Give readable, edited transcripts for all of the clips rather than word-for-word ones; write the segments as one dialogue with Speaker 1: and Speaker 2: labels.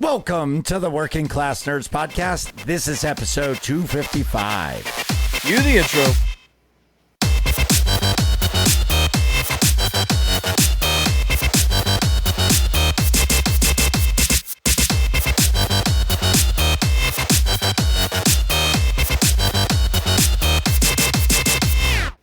Speaker 1: Welcome to the Working Class Nerds Podcast. This is episode 255.
Speaker 2: Cue the intro.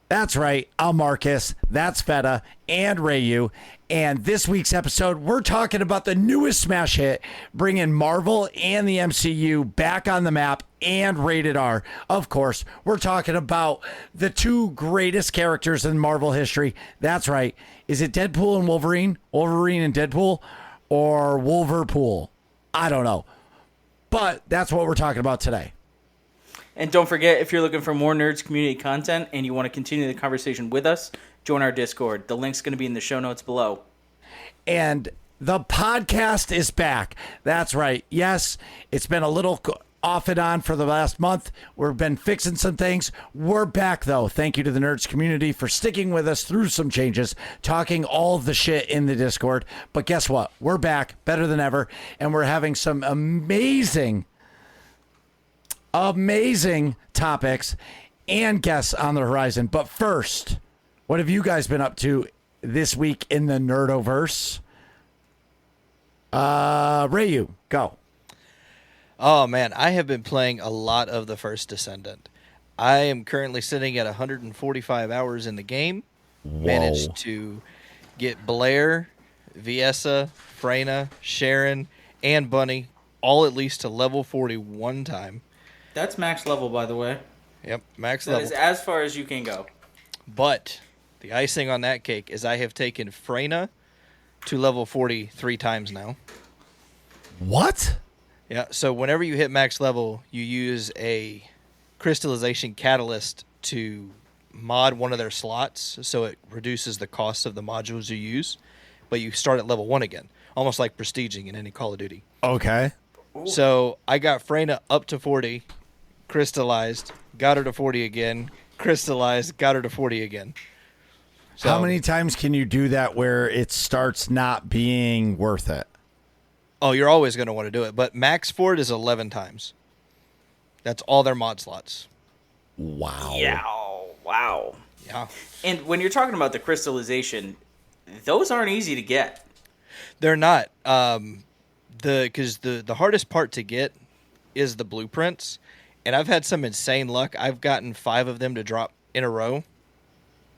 Speaker 1: That's right. I'm Marcus. That's Feta and Rayu. And this week's episode, we're talking about the newest smash hit, bringing Marvel and the MCU back on the map and rated R. Of course, we're talking about the two greatest characters in Marvel history. That's right. Is it Deadpool and Wolverine? Wolverine and Deadpool? Or Wolverpool? I don't know. But that's what we're talking about today.
Speaker 3: And don't forget, if you're looking for more Nerds community content and you want to continue the conversation with us, join our Discord. The link's going to be in the show notes below.
Speaker 1: And the podcast is back. That's right. Yes, it's been a little off and on for the last month. We've been fixing some things. We're back, though. Thank you to the Nerds community for sticking with us through some changes, talking all of the shit in the Discord. But guess what? We're back, better than ever, and we're having some amazing topics and guests on the horizon. But first, what have you guys been up to this week in the Nerdoverse? Rayu, go.
Speaker 2: Oh man, I have been playing a lot of the First Descendant. I am currently sitting at 145 hours in the game.
Speaker 1: Whoa.
Speaker 2: Managed to get Blair, Viessa, Freyna, Sharon, and Bunny all at least to level 40 one time.
Speaker 3: That's max level, by the way.
Speaker 2: Yep, max
Speaker 3: That
Speaker 2: level.
Speaker 3: is as far as you can go.
Speaker 2: But the icing on that cake is I have taken Freyna to level 40 3 times now.
Speaker 1: What?
Speaker 2: Yeah, so whenever you hit max level, you use a crystallization catalyst to mod one of their slots, so it reduces the cost of the modules you use, but you start at level 1 again, almost like prestiging in any Call of Duty.
Speaker 1: Okay.
Speaker 2: So I got Freyna up to 40, crystallized, got her to 40 again, crystallized, got her to 40 again. So,
Speaker 1: how many times can you do that where it starts not being worth it?
Speaker 2: Oh, you're always going to want to do it, but max for it is 11 times. That's all their mod slots.
Speaker 1: Wow.
Speaker 3: Yeah. Wow.
Speaker 2: Yeah.
Speaker 3: And when you're talking about the crystallization, those aren't easy to get.
Speaker 2: They're not. Because the hardest part to get is the blueprints, and I've had some insane luck. I've gotten 5 of them to drop in a row,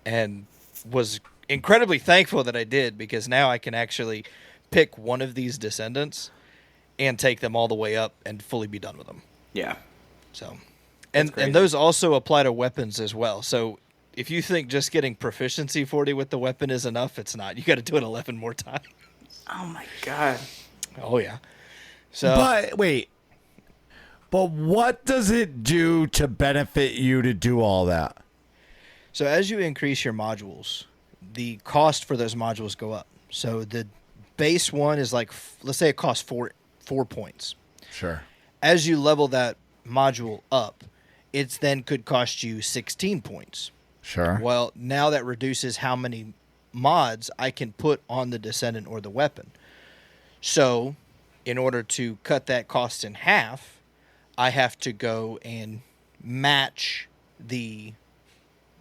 Speaker 2: and was incredibly thankful that I did, because now I can actually pick one of these descendants and take them all the way up and fully be done with them.
Speaker 3: Yeah.
Speaker 2: So, and those also apply to weapons as well. So if you think just getting proficiency 40 with the weapon is enough, it's not. You got to do it 11 more times.
Speaker 3: Oh my god.
Speaker 2: Oh yeah. So,
Speaker 1: But wait. But what does it do to benefit you to do all that?
Speaker 2: So as you increase your modules, the cost for those modules go up. So the base one is like, let's say it costs 4 points.
Speaker 1: Sure.
Speaker 2: As you level that module up, it then could cost you 16 points.
Speaker 1: Sure.
Speaker 2: Well, now that reduces how many mods I can put on the Descendant or the weapon. So in order to cut that cost in half, I have to go and match the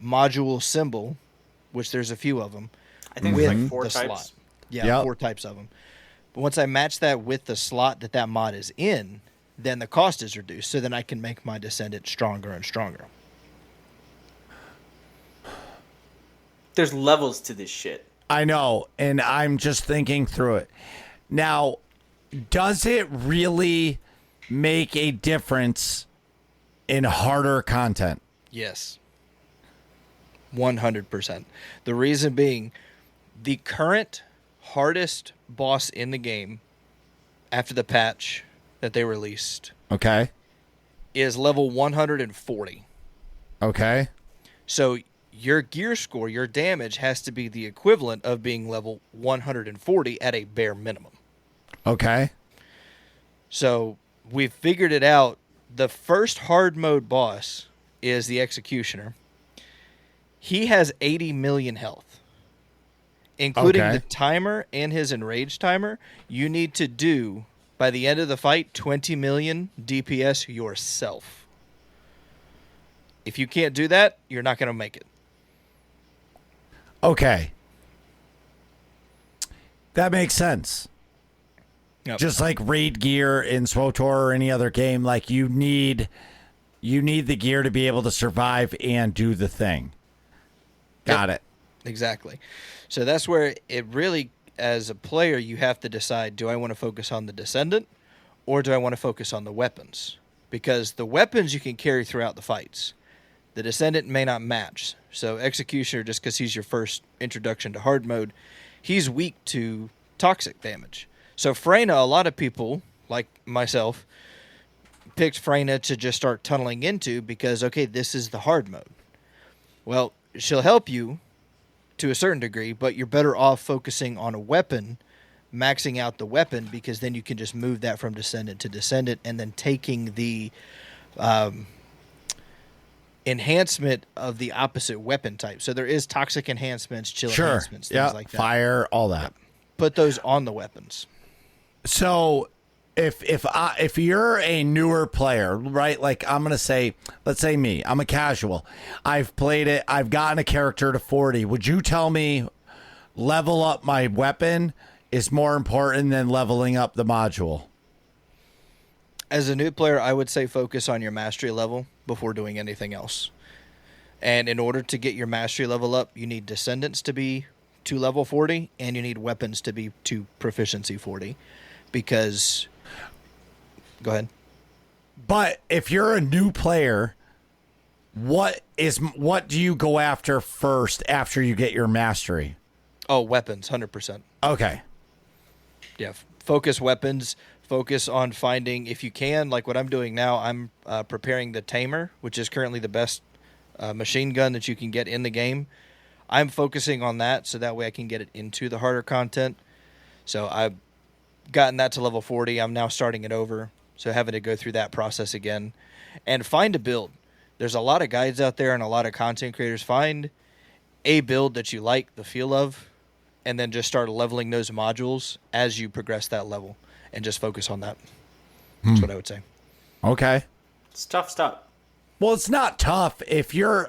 Speaker 2: module symbol, which there's a few of them,
Speaker 3: I think
Speaker 2: with
Speaker 3: there's like 4
Speaker 2: the
Speaker 3: types.
Speaker 2: slot. Yeah,
Speaker 1: Yep.
Speaker 2: 4 types of them. But once I match that with the slot that mod is in, then the cost is reduced. So then I can make my Descendant stronger and stronger.
Speaker 3: There's levels to this shit.
Speaker 1: I know, and I'm just thinking through it. Now, does it really make a difference in harder content?
Speaker 2: Yes. 100%. The reason being, the current hardest boss in the game after the patch that they released
Speaker 1: Okay.
Speaker 2: is level 140.
Speaker 1: Okay.
Speaker 2: So your gear score, your damage has to be the equivalent of being level 140 at a bare minimum.
Speaker 1: Okay.
Speaker 2: So we've figured it out. The first hard mode boss is the Executioner. He has 80 million health. Including
Speaker 1: Okay.
Speaker 2: the timer and his enraged timer, you need to do By the end of the fight, 20 million DPS yourself. If you can't do that, you're not going to make it.
Speaker 1: Okay. That makes sense.
Speaker 2: Yep.
Speaker 1: Just like raid gear in SWTOR or any other game, like you need the gear to be able to survive and do the thing. Got it.
Speaker 2: Exactly. So that's where it really, as a player, you have to decide, do I want to focus on the Descendant or do I want to focus on the weapons? Because the weapons you can carry throughout the fights. The Descendant may not match. So Executioner, just because he's your first introduction to hard mode, he's weak to toxic damage. So Freyna, a lot of people, like myself, picked Freyna to just start tunneling into because, okay, this is the hard mode. Well, she'll help you to a certain degree, but you're better off focusing on a weapon, maxing out the weapon, because then you can just move that from Descendant to Descendant and then taking the enhancement of the opposite weapon type. So there is toxic enhancements, chill enhancements, things like that.
Speaker 1: Fire, all that.
Speaker 2: Yep. Put those on the weapons.
Speaker 1: So if you're a newer player, right? Like I'm gonna say, let's say me, I'm a casual. I've played it. I've gotten a character to 40. Would you tell me level up my weapon is more important than leveling up the module?
Speaker 2: As a new player, I would say focus on your mastery level before doing anything else. And in order to get your mastery level up, you need Descendants to be to level 40, and you need weapons to be to proficiency 40. Because, go ahead.
Speaker 1: But if you're a new player, what do you go after first after you get your mastery?
Speaker 2: Oh, weapons, 100%.
Speaker 1: Okay.
Speaker 2: Yeah, focus weapons. Focus on finding, if you can, like what I'm doing now, I'm preparing the Tamer, which is currently the best machine gun that you can get in the game. I'm focusing on that so that way I can get it into the harder content. So I've gotten that to level 40. I'm now starting it over, so having to go through that process again. And find a build. There's a lot of guides out there and a lot of content creators. Find a build that you like the feel of, and then just start leveling those modules as you progress that level. And just focus on that. That's what I would say.
Speaker 1: Okay.
Speaker 3: It's tough stuff.
Speaker 1: Well, it's not tough if you're.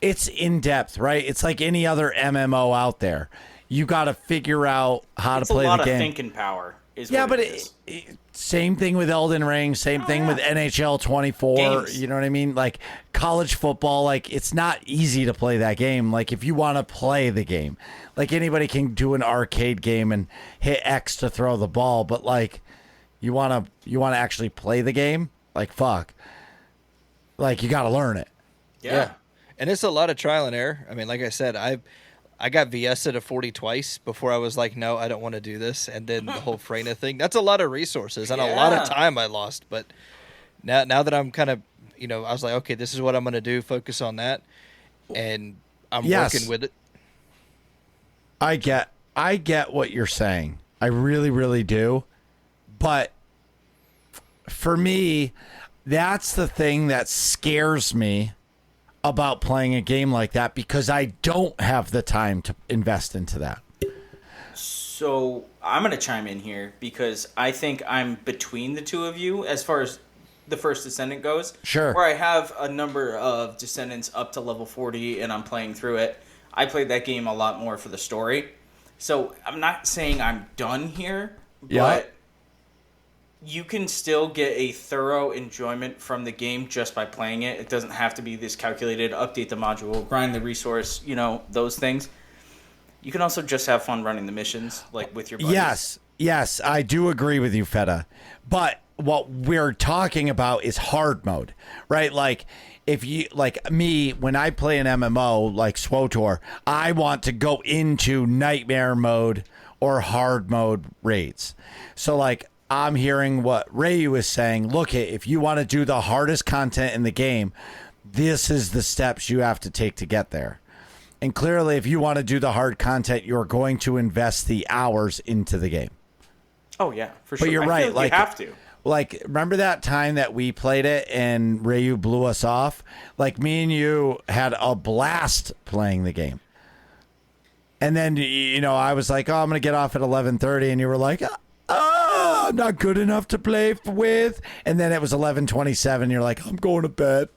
Speaker 1: It's in depth, right? It's like any other MMO out there. You got to figure out how to play the game.
Speaker 3: It's a lot of thinking power.
Speaker 1: Yeah, but same thing with Elden Ring. Same thing with NHL 24.
Speaker 3: Games.
Speaker 1: You know what I mean? Like college football. Like it's not easy to play that game. Like if you want to play the game, like anybody can do an arcade game and hit X to throw the ball. But like you want to actually play the game. Like fuck. Like you got to learn it.
Speaker 2: Yeah. And it's a lot of trial and error. I mean, like I said, I got VS'd at a 40 twice before I was like, no, I don't want to do this. And then the whole Freyna thing, that's a lot of resources and a lot of time I lost. But now that I'm kind of, I was like, okay, this is what I'm going to do. Focus on that. And I'm working with it.
Speaker 1: I get what you're saying. I really, really do. But for me, that's the thing that scares me about playing a game like that, because I don't have the time to invest into that.
Speaker 3: So I'm going to chime in here because I think I'm between the two of you as far as the first Descendant goes.
Speaker 1: Sure.
Speaker 3: Where I have a number of Descendants up to level 40 and I'm playing through it. I played that game a lot more for the story. So I'm not saying I'm done here, but you can still get a thorough enjoyment from the game just by playing it. It doesn't have to be this calculated, update the module, grind the resource, those things. You can also just have fun running the missions, like with your buddies.
Speaker 1: Yes, I do agree with you, Feta. But what we're talking about is hard mode, right? Like, if you, like me, when I play an MMO like SWTOR, I want to go into nightmare mode or hard mode raids. So, like, I'm hearing what Rayu is saying. Look, if you want to do the hardest content in the game, this is the steps you have to take to get there. And clearly, if you want to do the hard content, you're going to invest the hours into the game.
Speaker 3: Oh, yeah, for sure.
Speaker 1: But you're right.
Speaker 3: Like, you have to.
Speaker 1: Like, remember that time that we played it and Rayu blew us off? Like, me and you had a blast playing the game. And then, I was like, oh, I'm going to get off at 11:30. And you were like, not good enough to play with. And then it was 11:27. You're like, I'm going to bed.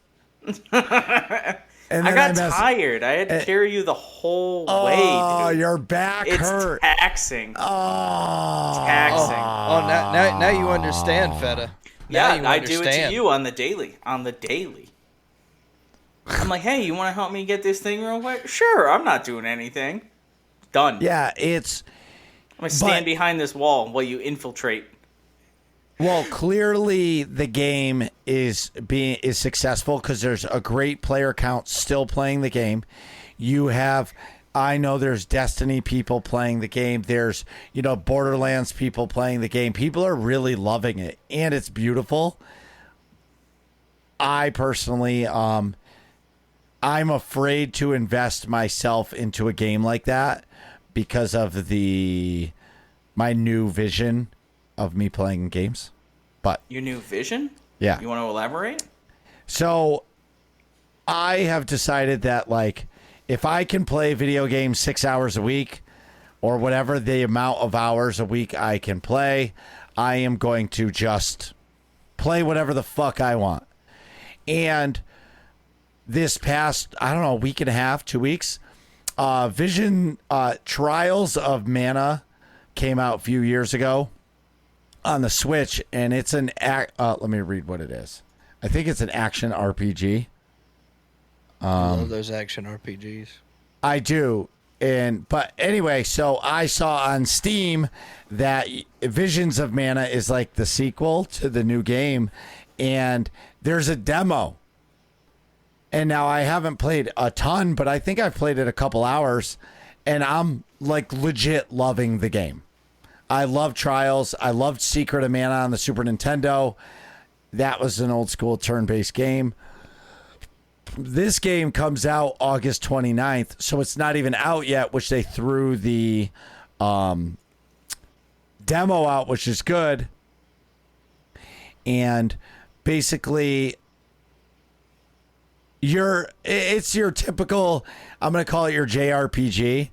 Speaker 1: And
Speaker 3: I
Speaker 1: then
Speaker 3: got tired. I had to carry you the whole way,
Speaker 1: Oh,
Speaker 3: dude.
Speaker 1: your back hurt.
Speaker 3: It's taxing.
Speaker 1: Oh.
Speaker 3: Taxing.
Speaker 2: Oh, now you understand, Feta. Now
Speaker 3: Yeah, I do it to you on the daily. I'm like, hey, you want to help me get this thing real quick? Sure, I'm not doing anything. Done.
Speaker 1: Yeah, it's...
Speaker 3: I'm going to stand behind this wall while you infiltrate.
Speaker 1: Well, clearly the game is successful because there's a great player count still playing the game. I know there's Destiny people playing the game. There's, Borderlands people playing the game. People are really loving it, and it's beautiful. I personally, I'm afraid to invest myself into a game like that because of my new vision of me playing games. But
Speaker 3: your new vision?
Speaker 1: Yeah.
Speaker 3: You want to elaborate?
Speaker 1: So I have decided that, like, if I can play video games 6 hours a week or whatever the amount of hours a week I can play, I am going to just play whatever the fuck I want. And this past, I don't know, week and a half, 2 weeks, Trials of Mana came out a few years ago on the Switch, and it's let me read what it is. I think it's an action RPG.
Speaker 2: I love those action RPGs.
Speaker 1: I do. But anyway, so I saw on Steam that Visions of Mana is like the sequel to the new game, and there's a demo. And now I haven't played a ton, but I think I've played it a couple hours, and I'm like legit loving the game. I love Trials. I loved Secret of Mana on the Super Nintendo. That was an old school turn-based game. This game comes out August 29th, so it's not even out yet, which they threw the demo out, which is good. And basically, it's your typical, I'm going to call it your JRPG.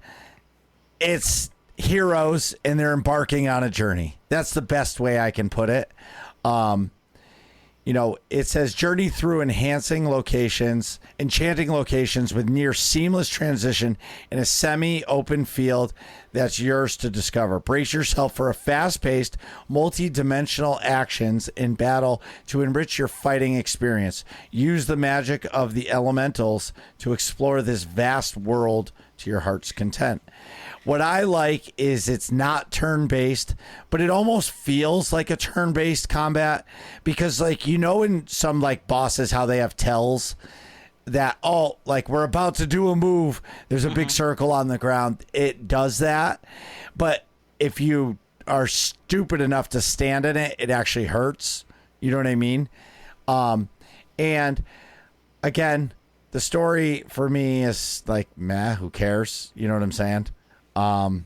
Speaker 1: It's heroes, and they're embarking on a journey. That's the best way I can put it. It says journey through enchanting locations with near seamless transition in a semi-open field that's yours to discover. Brace yourself for a fast-paced, multi-dimensional actions in battle to enrich your fighting experience. Use the magic of the elementals to explore this vast world to your heart's content. What I like is it's not turn-based, but it almost feels like a turn-based combat because, like, in some, like, bosses, how they have tells that, we're about to do a move. There's a big circle on the ground. It does that. But if you are stupid enough to stand in it, it actually hurts. You know what I mean? And, again, the story for me is, like, meh, who cares? You know what I'm saying? But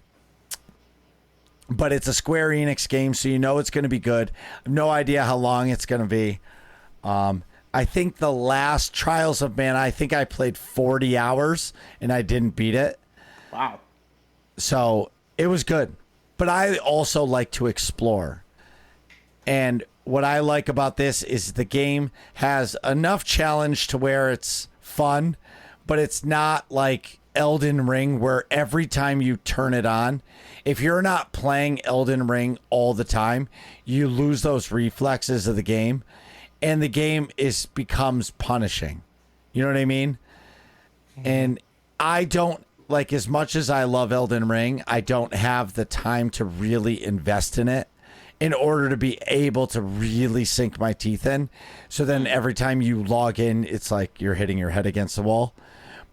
Speaker 1: it's a Square Enix game, so it's going to be good. I have no idea how long it's going to be. I think the last Trials of Mana, I think I played 40 hours and I didn't beat it.
Speaker 3: Wow.
Speaker 1: So it was good. But I also like to explore. And what I like about this is the game has enough challenge to where it's fun, but it's not like Elden Ring where every time you turn it on, if you're not playing Elden Ring all the time, you lose those reflexes of the game, and the game becomes punishing. You know what I mean? And I don't, like, as much as I love Elden Ring, I don't have the time to really invest in it in order to be able to really sink my teeth in. So then every time you log in, it's like you're hitting your head against the wall.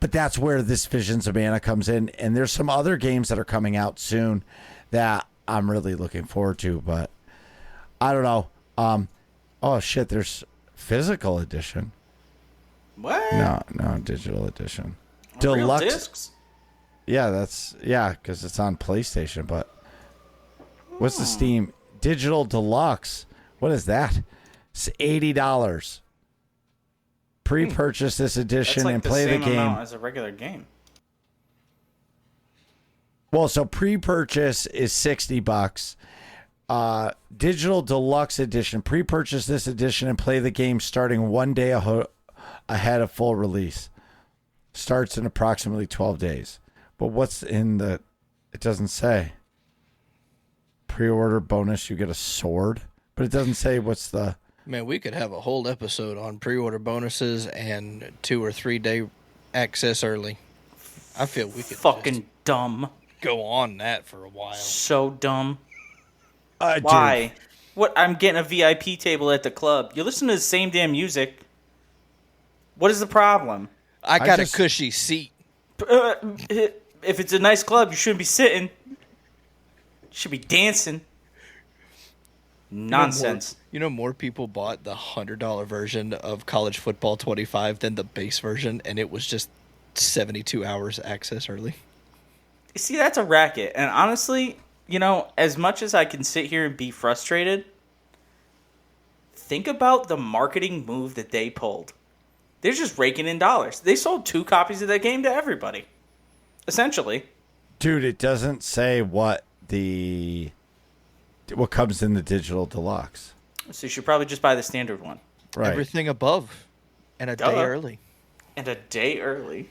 Speaker 1: But that's where this Visions of Mana comes in. And there's some other games that are coming out soon that I'm really looking forward to. But I don't know. Oh, shit, there's physical edition.
Speaker 3: What?
Speaker 1: No, digital edition.
Speaker 3: Real discs?
Speaker 1: Yeah, because it's on PlayStation. But what's the Steam? Digital Deluxe. What is that? It's $80. Pre-purchase this edition and play the game
Speaker 3: as a regular game.
Speaker 1: Well, so pre-purchase is $60. Digital Deluxe Edition. Pre-purchase this edition and play the game starting 1 day ahead of full release. Starts in approximately 12 days. But what's in the... It doesn't say. Pre-order bonus, you get a sword. But it doesn't say what's the...
Speaker 2: Man, we could have a whole episode on pre-order bonuses and 2 or 3 day access early. I feel we could
Speaker 3: Fucking dumb.
Speaker 2: go on that for a while.
Speaker 3: So dumb.
Speaker 1: Dude,
Speaker 3: Why? What? I'm getting a VIP table at the club. You listen to the same damn music. What is the problem?
Speaker 2: I got
Speaker 1: just-
Speaker 2: a cushy seat.
Speaker 3: If it's a nice club, you shouldn't be sitting. You should be dancing. Nonsense.
Speaker 2: More people bought the $100 version of College Football 25 than the base version, and it was just 72 hours access early.
Speaker 3: See, that's a racket. And honestly, as much as I can sit here and be frustrated, think about the marketing move that they pulled. They're just raking in dollars. They sold 2 copies of that game to everybody, essentially.
Speaker 1: Dude, it doesn't say what comes in the Digital Deluxe.
Speaker 3: So you should probably just buy the standard one.
Speaker 1: Right.
Speaker 2: Everything above and a day early.
Speaker 3: And a day early.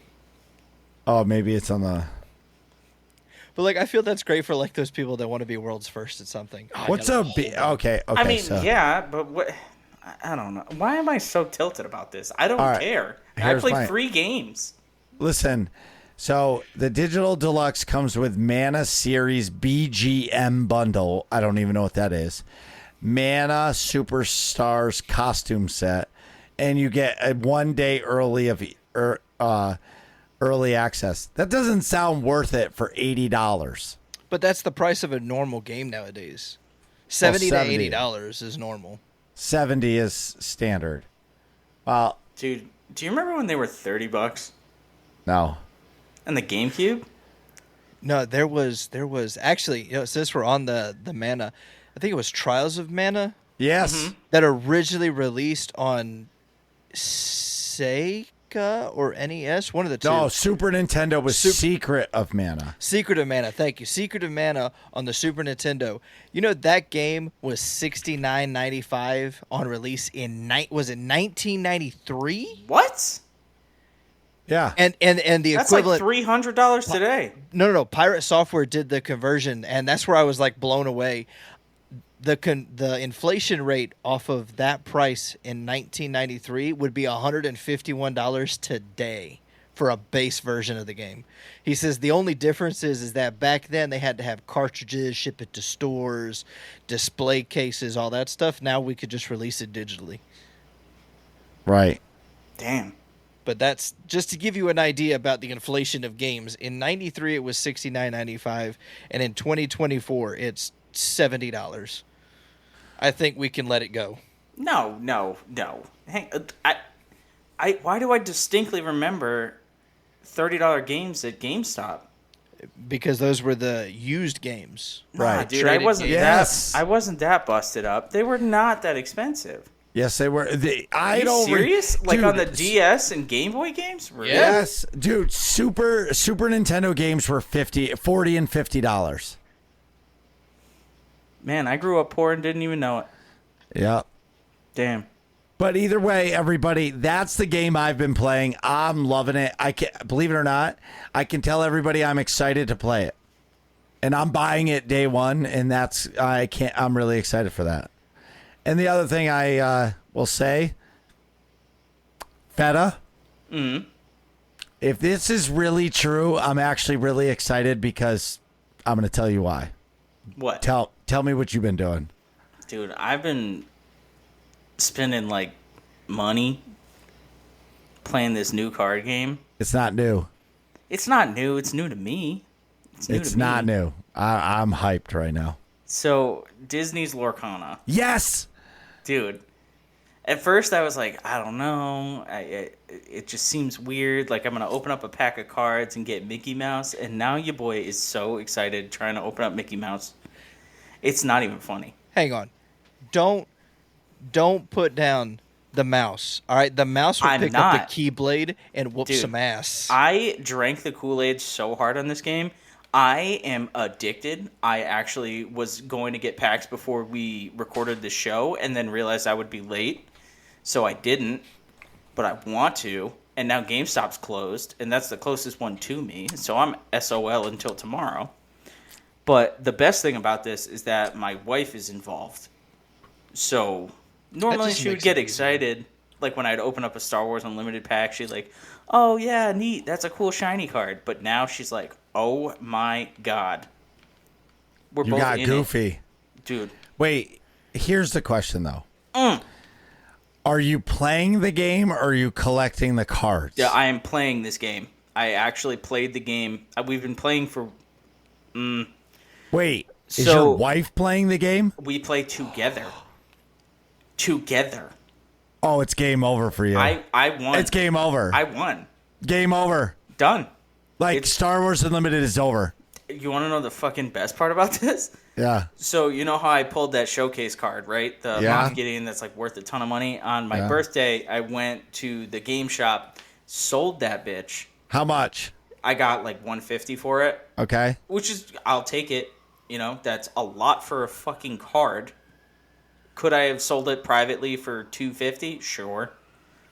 Speaker 1: Oh, maybe it's on the...
Speaker 2: But I feel that's great for those people that want to be world's first at something. Oh,
Speaker 1: What's a... Okay,
Speaker 3: I mean,
Speaker 1: so...
Speaker 3: yeah, but what... I don't know. Why am I so tilted about this? I don't
Speaker 1: All right.
Speaker 3: care. I
Speaker 1: Here's
Speaker 3: play
Speaker 1: my-
Speaker 3: free games.
Speaker 1: Listen, so the Digital Deluxe comes with Mana Series BGM bundle. I don't even know what that is. Mana Superstars costume set, and you get a 1 day early of early access. That doesn't sound worth it for $80.
Speaker 2: But that's the price of a normal game nowadays. $70 to
Speaker 1: $70.
Speaker 2: $80 is normal.
Speaker 1: 70 is standard. Well,
Speaker 3: Dude, do you remember when they were $30?
Speaker 1: no.
Speaker 3: And the GameCube?
Speaker 2: No, there was actually, since we're on the Mana, I think it was Trials of Mana
Speaker 1: Yes.
Speaker 2: that originally released on Sega or NES, one of the two.
Speaker 1: No, Super Nintendo was Secret of Mana.
Speaker 2: Secret of Mana, thank you. Secret of Mana on the Super Nintendo. That game was $69.95 on release was it 1993?
Speaker 3: What?
Speaker 1: Yeah.
Speaker 2: And the
Speaker 3: That's
Speaker 2: equivalent.
Speaker 3: like $300 today.
Speaker 2: No. Pirate Software did the conversion, and that's where I was blown away. The inflation rate off of that price in 1993 would be $151 today for a base version of the game. He says the only difference is that back then they had to have cartridges, ship it to stores, display cases, all that stuff. Now we could just release it digitally.
Speaker 1: Right.
Speaker 3: Damn.
Speaker 2: But that's just to give you an idea about the inflation of games. In 93 it was $69.95, and in 2024 it's $70. I think we can let it go.
Speaker 3: No. Hang, why do I distinctly remember $30 games at GameStop?
Speaker 2: Because those were the used games.
Speaker 1: Right.
Speaker 3: Nah, dude,
Speaker 2: Traded
Speaker 3: I wasn't
Speaker 2: games.
Speaker 1: Yes.
Speaker 3: I wasn't that busted up. They were not that expensive.
Speaker 1: Yes, they were.
Speaker 3: Are you serious?
Speaker 1: Dude,
Speaker 3: On the DS and Game Boy games? Really?
Speaker 1: Yes, dude. Super Nintendo games were $40 and $50.
Speaker 3: Man, I grew up poor and didn't even know it.
Speaker 1: Yeah.
Speaker 3: Damn.
Speaker 1: But either way, everybody, that's the game I've been playing. I'm loving it. I can believe it or not, I can tell everybody I'm excited to play it, and I'm buying it day one. And I'm really excited for that. And the other thing I will say, Feta, if this is really true, I'm actually really excited because I'm going to tell you why.
Speaker 3: What?
Speaker 1: Tell me what you've been doing.
Speaker 3: Dude, I've been spending money playing this new card game.
Speaker 1: It's not new.
Speaker 3: It's not new. It's new to me.
Speaker 1: It's not new. I'm hyped right now.
Speaker 3: So, Disney's Lorcana.
Speaker 1: Yes!
Speaker 3: Dude, at first I was like, I don't know. It just seems weird. I'm going to open up a pack of cards and get Mickey Mouse. And now your boy is so excited trying to open up Mickey Mouse. It's not even funny.
Speaker 2: Hang on. Don't put down the mouse. All right? The mouse will pick up the Keyblade and whoop
Speaker 3: Dude,
Speaker 2: some ass.
Speaker 3: I drank the Kool-Aid so hard on this game. I am addicted. I actually was going to get packs before we recorded the show and then realized I would be late. So I didn't, but I want to. And now GameStop's closed, and that's the closest one to me. So I'm SOL until tomorrow. But the best thing about this is that my wife is involved. So normally she would get excited. Like when I'd open up a Star Wars Unlimited pack, she'd like, oh yeah, neat, that's a cool shiny card. But now she's like, oh my god. We're both
Speaker 1: got
Speaker 3: in
Speaker 1: goofy.
Speaker 3: it. Dude.
Speaker 1: Wait, here's the question though. Are you playing the game or are you collecting the cards?
Speaker 3: Yeah, I am playing this game. I actually played the game. We've been playing for...
Speaker 1: Wait, is your wife playing the game?
Speaker 3: We play together. Together.
Speaker 1: Oh, it's game over for you.
Speaker 3: I won.
Speaker 1: It's game over.
Speaker 3: I won.
Speaker 1: Game over.
Speaker 3: Done.
Speaker 1: Like, Star Wars Unlimited is over.
Speaker 3: You want to know the fucking best part about this?
Speaker 1: Yeah.
Speaker 3: So, you know how I pulled that showcase card, right? The Moff Gideon that's, like, worth a ton of money? On my birthday, I went to the game shop, sold that bitch.
Speaker 1: How much?
Speaker 3: I got, like, $150 for it.
Speaker 1: Okay.
Speaker 3: Which is, I'll take it. You know, that's a lot for a fucking card. Could I have sold it privately for $250? Sure.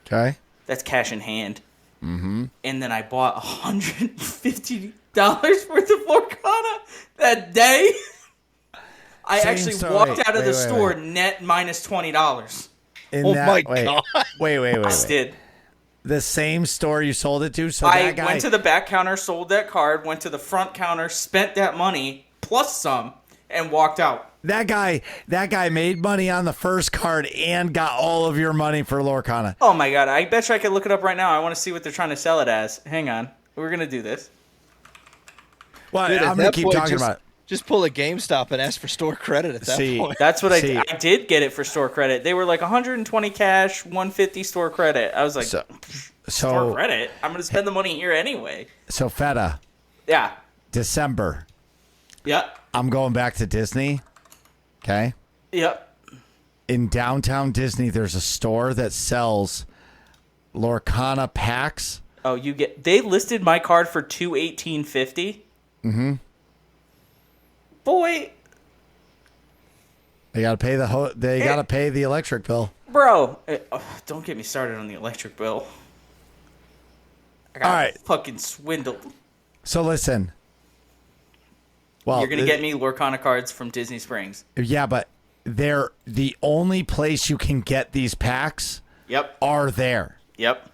Speaker 1: Okay.
Speaker 3: That's cash in hand. Mm-hmm. And then I bought $150 worth of Lorcana that day. I actually walked out of the store net minus $20.
Speaker 2: My God.
Speaker 1: Wait.
Speaker 3: I did.
Speaker 1: The same store you sold it to? So
Speaker 3: I
Speaker 1: that guy...
Speaker 3: went to the back counter, sold that card, went to the front counter, spent that money, plus some, and walked out.
Speaker 1: That guy made money on the first card and got all of your money for Lorcana.
Speaker 3: Oh my god, I bet you I could look it up right now. I want to see what they're trying to sell it as. Hang on. We're going to do this.
Speaker 1: Well, dude, I'm going to keep talking about it.
Speaker 2: Just pull a GameStop and ask for store credit at that point.
Speaker 3: That's what I did get it for store credit. They were like 120 cash, 150 store credit. I was like, store credit? I'm going to spend the money here anyway.
Speaker 1: So, Feta.
Speaker 3: Yeah.
Speaker 1: December.
Speaker 3: Yep.
Speaker 1: I'm going back to Disney. Okay?
Speaker 3: Yep.
Speaker 1: In downtown Disney, there's a store that sells Lorcana packs.
Speaker 3: Oh, they listed my card for $218.50.
Speaker 1: Mm-hmm.
Speaker 3: Boy,
Speaker 1: they gotta pay gotta pay the electric bill,
Speaker 3: bro. Don't get me started on the electric bill. I got fucking swindled.
Speaker 1: So listen. Well,
Speaker 3: you're gonna get me Lorcana cards from Disney Springs.
Speaker 1: Yeah, but they're the only place you can get these packs.
Speaker 3: Yep.
Speaker 1: Are there?
Speaker 3: Yep.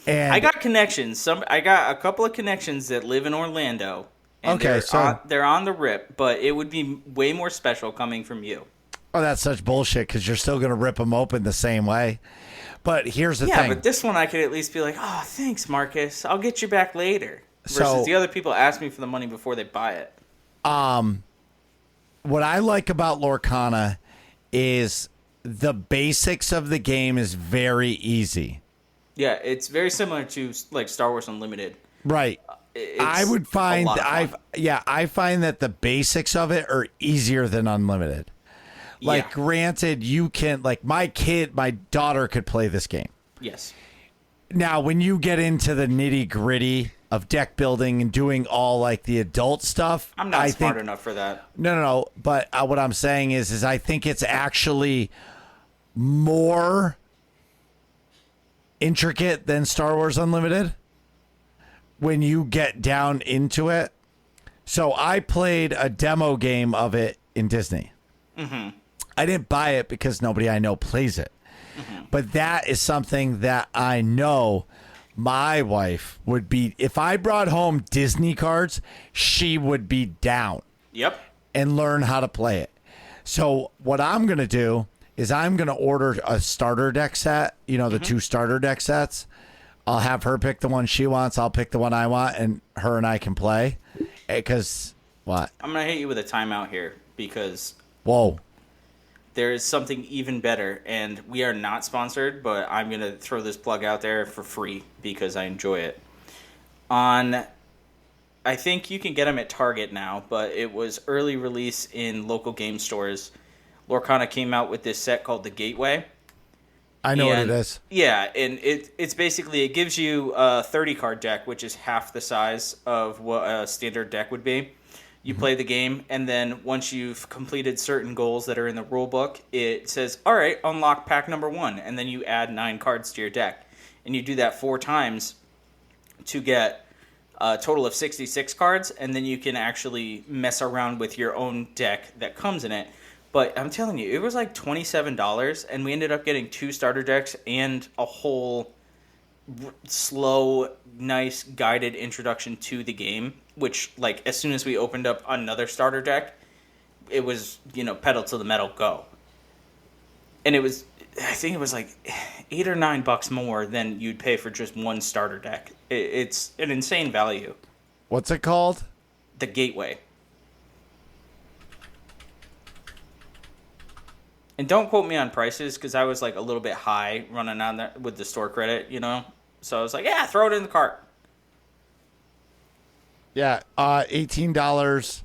Speaker 1: And
Speaker 3: I got connections. I got a couple of connections that live in Orlando. And they're on the rip, but it would be way more special coming from you.
Speaker 1: Oh, that's such bullshit because you're still going to rip them open the same way. But here's the thing.
Speaker 3: Yeah, but this one I could at least be like, oh, thanks, Marcus. I'll get you back later. Versus the other people ask me for the money before they buy it.
Speaker 1: What I like about Lorcana is the basics of the game is very easy.
Speaker 3: Yeah, it's very similar to like Star Wars Unlimited.
Speaker 1: Right. I would find I find that the basics of it are easier than Unlimited. Like, granted, you can my daughter could play this game.
Speaker 3: Yes.
Speaker 1: Now, when you get into the nitty gritty of deck building and doing all like the adult stuff,
Speaker 3: I'm not smart enough for that.
Speaker 1: No. But what I'm saying is I think it's actually more intricate than Star Wars Unlimited. When you get down into it. So I played a demo game of it in Disney. Mm-hmm. I didn't buy it because nobody I know plays it. Mm-hmm. But that is something that I know my wife would be. If I brought home Disney cards, she would be down.
Speaker 3: Yep.
Speaker 1: And learn how to play it. So what I'm going to do is I'm going to order a starter deck set, the 2 starter deck sets. I'll have her pick the one she wants. I'll pick the one I want, and her and I can play. Because, what?
Speaker 3: I'm going to hit you with a timeout here because...
Speaker 1: Whoa.
Speaker 3: There is something even better, and we are not sponsored, but I'm going to throw this plug out there for free because I enjoy it. I think you can get them at Target now, but it was early release in local game stores. Lorcana came out with this set called the Gateway.
Speaker 1: I know what it is.
Speaker 3: Yeah, and it's basically, it gives you a 30 card deck, which is half the size of what a standard deck would be. You play the game, and then once you've completed certain goals that are in the rule book, it says, all right, unlock pack number 1, and then you add 9 cards to your deck. And you do that 4 times to get a total of 66 cards, and then you can actually mess around with your own deck that comes in it. But I'm telling you, it was like $27, and we ended up getting 2 starter decks and a whole slow, nice, guided introduction to the game, which, like, as soon as we opened up another starter deck, it was, pedal to the metal, go. And I think it was like $8 or $9 more than you'd pay for just one starter deck. It's an insane value.
Speaker 1: What's it called?
Speaker 3: The Gateway. And don't quote me on prices, because I was like a little bit high running on there with the store credit, So I was like, yeah, throw it in the cart.
Speaker 1: Yeah, $18.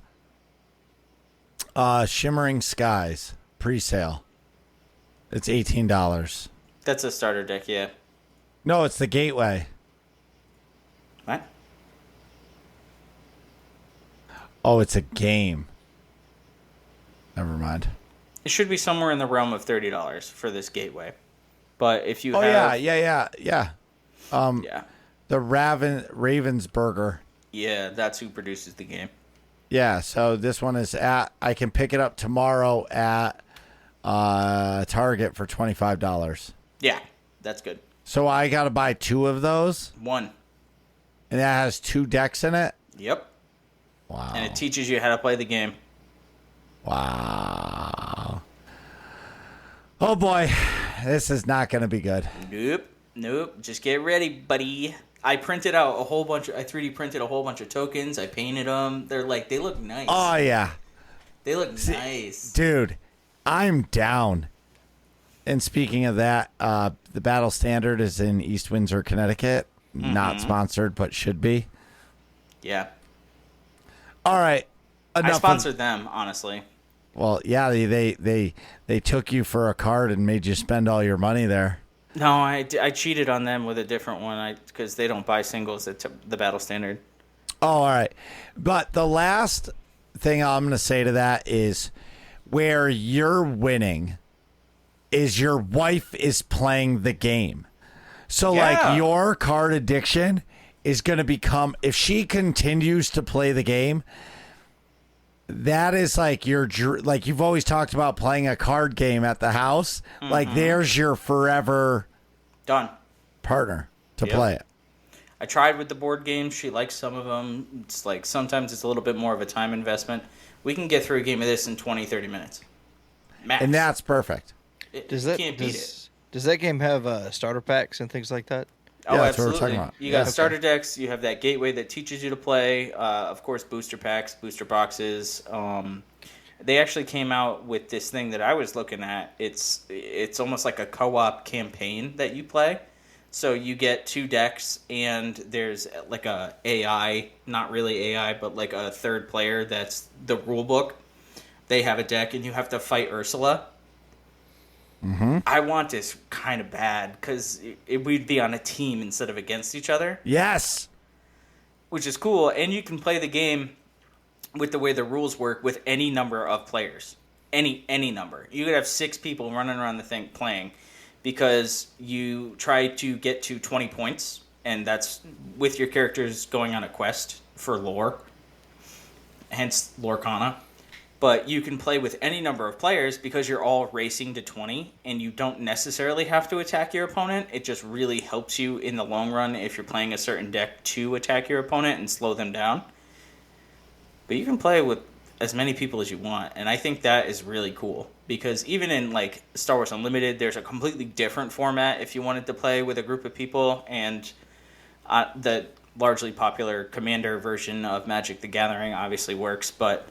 Speaker 1: Shimmering Skies pre-sale. It's $18.
Speaker 3: That's a starter deck, yeah.
Speaker 1: No, it's the Gateway.
Speaker 3: What?
Speaker 1: Oh, it's a game. Never mind.
Speaker 3: It should be somewhere in the realm of $30 for this Gateway. But if you
Speaker 1: Oh,
Speaker 3: have...
Speaker 1: yeah.
Speaker 3: yeah.
Speaker 1: The Ravensburger.
Speaker 3: Yeah, that's who produces the game.
Speaker 1: Yeah, so this one is I can pick it up tomorrow at Target for $25.
Speaker 3: Yeah, that's good.
Speaker 1: So I got to buy 2 of those?
Speaker 3: 1.
Speaker 1: And that has 2 decks in it?
Speaker 3: Yep.
Speaker 1: Wow.
Speaker 3: And it teaches you how to play the game.
Speaker 1: Wow. Oh, boy. This is not going to be good.
Speaker 3: Nope. Just get ready, buddy. I printed out I 3D printed a whole bunch of tokens. I painted them. They look nice.
Speaker 1: Oh, yeah.
Speaker 3: They look nice.
Speaker 1: Dude, I'm down. And speaking of that, the Battle Standard is in East Windsor, Connecticut.
Speaker 3: Mm-hmm.
Speaker 1: Not sponsored, but should be.
Speaker 3: Yeah.
Speaker 1: All right.
Speaker 3: I sponsored them, honestly.
Speaker 1: Well, yeah, they took you for a card and made you spend all your money there.
Speaker 3: No, I cheated on them with a different one because they don't buy singles at the Battle Standard.
Speaker 1: Oh, all right. But the last thing I'm going to say to that is where you're winning is your wife is playing the game. So, like, your card addiction is going to become, if she continues to play the game, that is like like you've always talked about playing a card game at the house. Mm-hmm. Like, there's your forever
Speaker 3: done
Speaker 1: partner to play it.
Speaker 3: I tried with the board games. She likes some of them. It's like sometimes it's a little bit more of a time investment. We can get through a game of this in 20, 30 minutes. Max.
Speaker 1: And that's perfect.
Speaker 3: Can't beat it.
Speaker 2: Does that game have starter packs and things like that?
Speaker 3: Oh,
Speaker 1: yeah,
Speaker 3: absolutely.
Speaker 1: That's what we're talking about.
Speaker 3: You got starter decks. You have that Gateway that teaches you to play. Of course, booster packs, booster boxes. They actually came out with this thing that I was looking at. It's almost like a co-op campaign that you play. So you get 2 decks, and there's like a AI, not really AI, but like a third player that's the rule book. They have a deck, and you have to fight Ursula. Mm-hmm. I want this kind of bad because we'd be on a team instead of against each other.
Speaker 1: Yes.
Speaker 3: Which is cool, and you can play the game with the way the rules work with any number of players. Any number. You could have 6 people running around the thing playing because you try to get to 20 points, and that's with your characters going on a quest for lore, hence Lorcana. But you can play with any number of players because you're all racing to 20, and you don't necessarily have to attack your opponent. It just really helps you in the long run if you're playing a certain deck to attack your opponent and slow them down. But you can play with as many people as you want, and I think that is really cool. Because even in like Star Wars Unlimited, there's a completely different format if you wanted to play with a group of people, and the largely popular Commander version of Magic the Gathering obviously works, but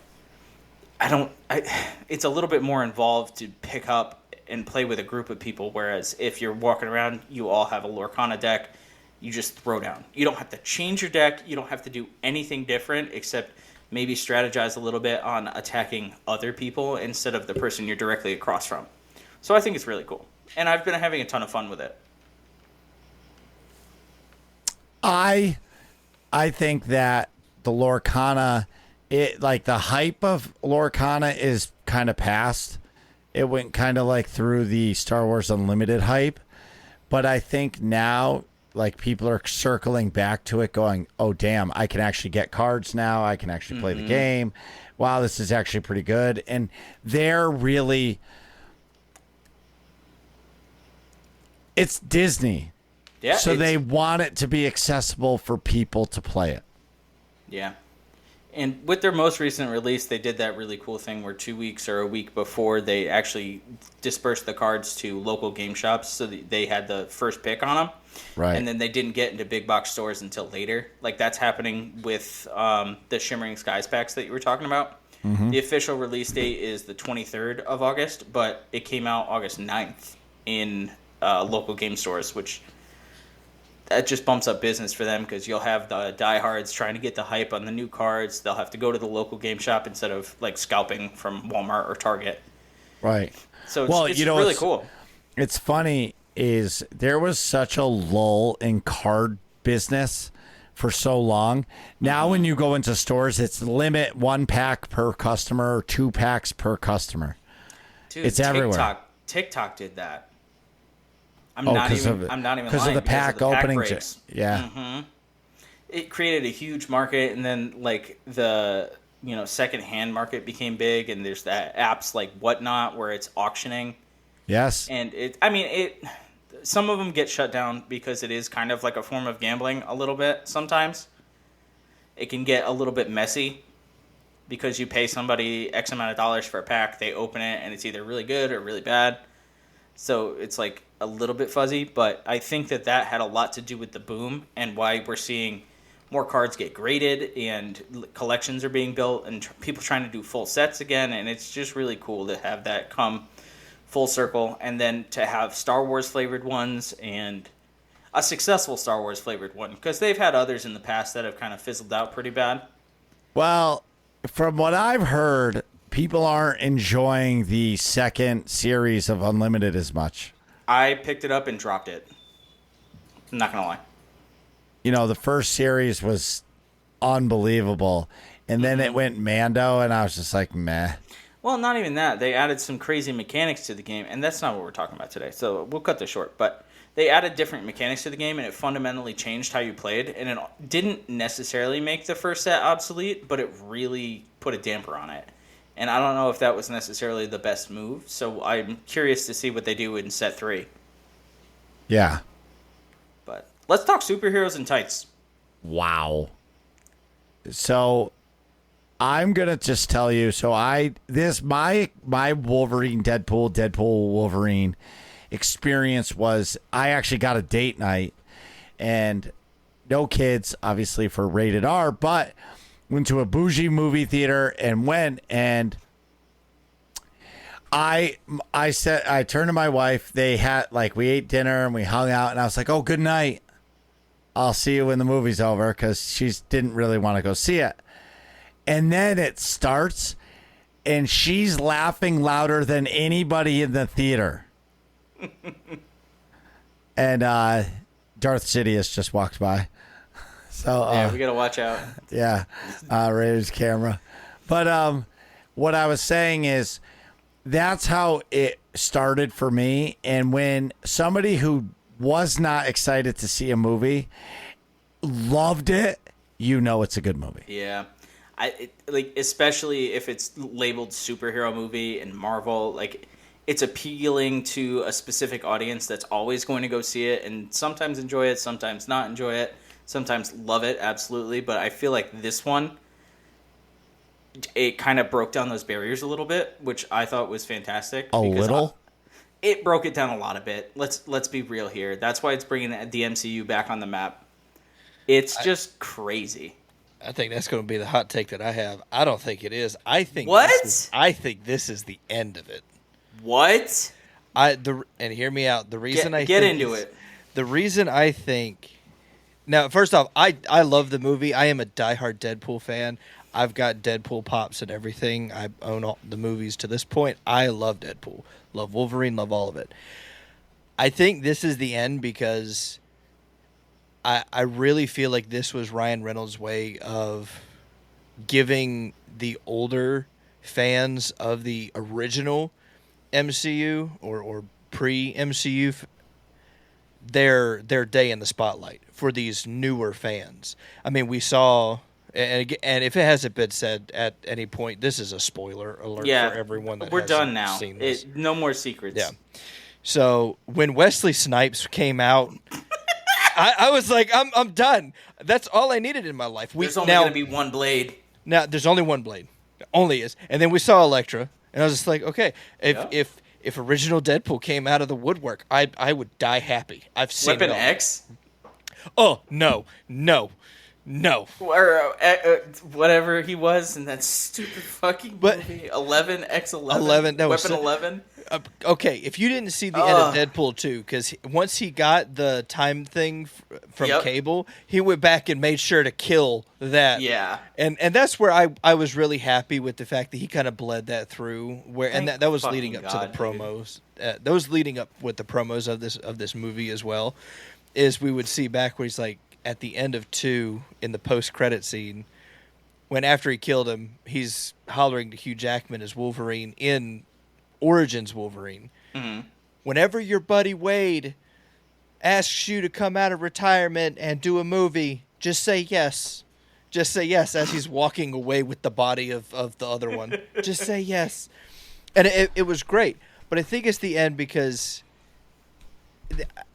Speaker 3: it's a little bit more involved to pick up and play with a group of people, whereas if you're walking around, you all have a Lorcana deck, you just throw down. You don't have to change your deck, you don't have to do anything different except maybe strategize a little bit on attacking other people instead of the person you're directly across from. So I think it's really cool. and I've been having a ton of fun with it.
Speaker 1: I think that the Lorcana, the hype of Lorcana is kind of past. It went kind of like through the Star Wars Unlimited hype, but I think now like people are circling back to it, going, "Oh damn, I can actually get cards now. I can actually play the game. Wow, this is actually pretty good." And they're really, it's Disney.
Speaker 3: Yeah.
Speaker 1: So they want it to be accessible for people to play it.
Speaker 3: Yeah. And with their most recent release, they did that really cool thing where 2 weeks or a week before they actually dispersed the cards to local game shops, so that they had the first pick on them.
Speaker 1: Right.
Speaker 3: And then they didn't get into big box stores until later. Like that's happening with the Shimmering Skies packs that you were talking about. Mm-hmm. The official release date is the 23rd of August, but it came out August 9th in local game stores, which that just bumps up business for them because you'll have the diehards trying to get the hype on the new cards. They'll have to go to the local game shop instead of like scalping from Walmart or Target.
Speaker 1: Right.
Speaker 3: So it's really cool.
Speaker 1: It's funny is there was such a lull in card business for so long. Now when you go into stores, it's limit 1 pack per customer or 2 packs per customer.
Speaker 3: Dude,
Speaker 1: it's everywhere.
Speaker 3: TikTok did that. I'm not even lying.
Speaker 1: Because of the pack opening. Yeah.
Speaker 3: Mm-hmm. It created a huge market, and then like the second-hand market became big, and there's that apps like Whatnot where it's auctioning.
Speaker 1: Yes.
Speaker 3: And some of them get shut down because it is kind of like a form of gambling a little bit sometimes. It can get a little bit messy because you pay somebody X amount of dollars for a pack, they open it, and it's either really good or really bad. So it's like a little bit fuzzy, but I think that had a lot to do with the boom and why we're seeing more cards get graded and collections are being built and people trying to do full sets again. And it's just really cool to have that come full circle, and then to have Star Wars flavored ones and a successful Star Wars flavored one, because they've had others in the past that have kind of fizzled out pretty bad.
Speaker 1: Well, from what I've heard, people aren't enjoying the second series of Unlimited as much.
Speaker 3: I picked it up and dropped it. I'm not going to lie.
Speaker 1: The first series was unbelievable, and then it went Mando, and I was just like, meh.
Speaker 3: Well, not even that. They added some crazy mechanics to the game, and that's not what we're talking about today, so we'll cut this short. But they added different mechanics to the game, and it fundamentally changed how you played, and it didn't necessarily make the first set obsolete, but it really put a damper on it. And I don't know if that was necessarily the best move, so I'm curious to see what they do in set 3.
Speaker 1: Yeah.
Speaker 3: But let's talk superheroes in tights.
Speaker 1: Wow. So I'm gonna just tell you. So my Wolverine Deadpool Wolverine experience was I actually got a date night, and no kids, obviously for rated R, but went to a bougie movie theater and I turned to my wife. They had we ate dinner and we hung out, and I was like, "Oh, good night. I'll see you when the movie's over," because she didn't really want to go see it. And then it starts, and she's laughing louder than anybody in the theater. And Darth Sidious just walked by. So
Speaker 3: yeah, we gotta watch out.
Speaker 1: Yeah, Ray's camera. But what I was saying is that's how it started for me. And when somebody who was not excited to see a movie loved it, it's a good movie.
Speaker 3: Yeah. Especially if it's labeled superhero movie and Marvel, it's appealing to a specific audience that's always going to go see it and sometimes enjoy it, sometimes not enjoy it, sometimes love it, absolutely. But I feel like this one, it kind of broke down those barriers a little bit, which I thought was fantastic. It broke it down a lot a bit. Let's be real here. That's why it's bringing the MCU back on the map. It's just crazy.
Speaker 2: I think that's going to be the hot take that I have. I don't think it is. I think
Speaker 3: I
Speaker 2: think this is the end of it.
Speaker 3: What?
Speaker 2: And hear me out. The reason The reason I think. Now, first off, I love the movie. I am a diehard Deadpool fan. I've got Deadpool pops and everything. I own all the movies to this point. I love Deadpool. Love Wolverine. Love all of it. I think this is the end because I really feel like this was Ryan Reynolds' way of giving the older fans of the original MCU or pre-MCU their day in the spotlight for these newer fans. I mean, we saw, and if it hasn't been said at any point, this is a spoiler alert for everyone that
Speaker 3: we're done now.
Speaker 2: Seen this.
Speaker 3: No more secrets.
Speaker 2: Yeah. So when Wesley Snipes came out, I was like, I'm done. That's all I needed in my life.
Speaker 3: There's only going to be one blade.
Speaker 2: Now there's only one blade. Only is. And then we saw Elektra, and I was just like, okay, if original Deadpool came out of the woodwork, I would die happy. I've seen
Speaker 3: Weapon
Speaker 2: it all.
Speaker 3: X?
Speaker 2: Oh, no.
Speaker 3: Or whatever he was in that stupid fucking movie. 11X11?
Speaker 2: 11, that was
Speaker 3: Weapon 11?
Speaker 2: Okay, if you didn't see the end of Deadpool 2, because once he got the time thing from Cable, he went back and made sure to kill that.
Speaker 3: Yeah.
Speaker 2: And that's where I was really happy with the fact that he kind of bled that through, and that was leading up to the promos. That was leading up with the promos of this movie as well, is we would see back where he's like, at the end of 2, in the post-credit scene, when after he killed him, he's hollering to Hugh Jackman as Wolverine in Origins Wolverine.
Speaker 3: Mm-hmm.
Speaker 2: Whenever your buddy Wade asks you to come out of retirement and do a movie, just say yes. Just say yes as he's walking away with the body of the other one. Just say yes. And it was great. But I think it's the end because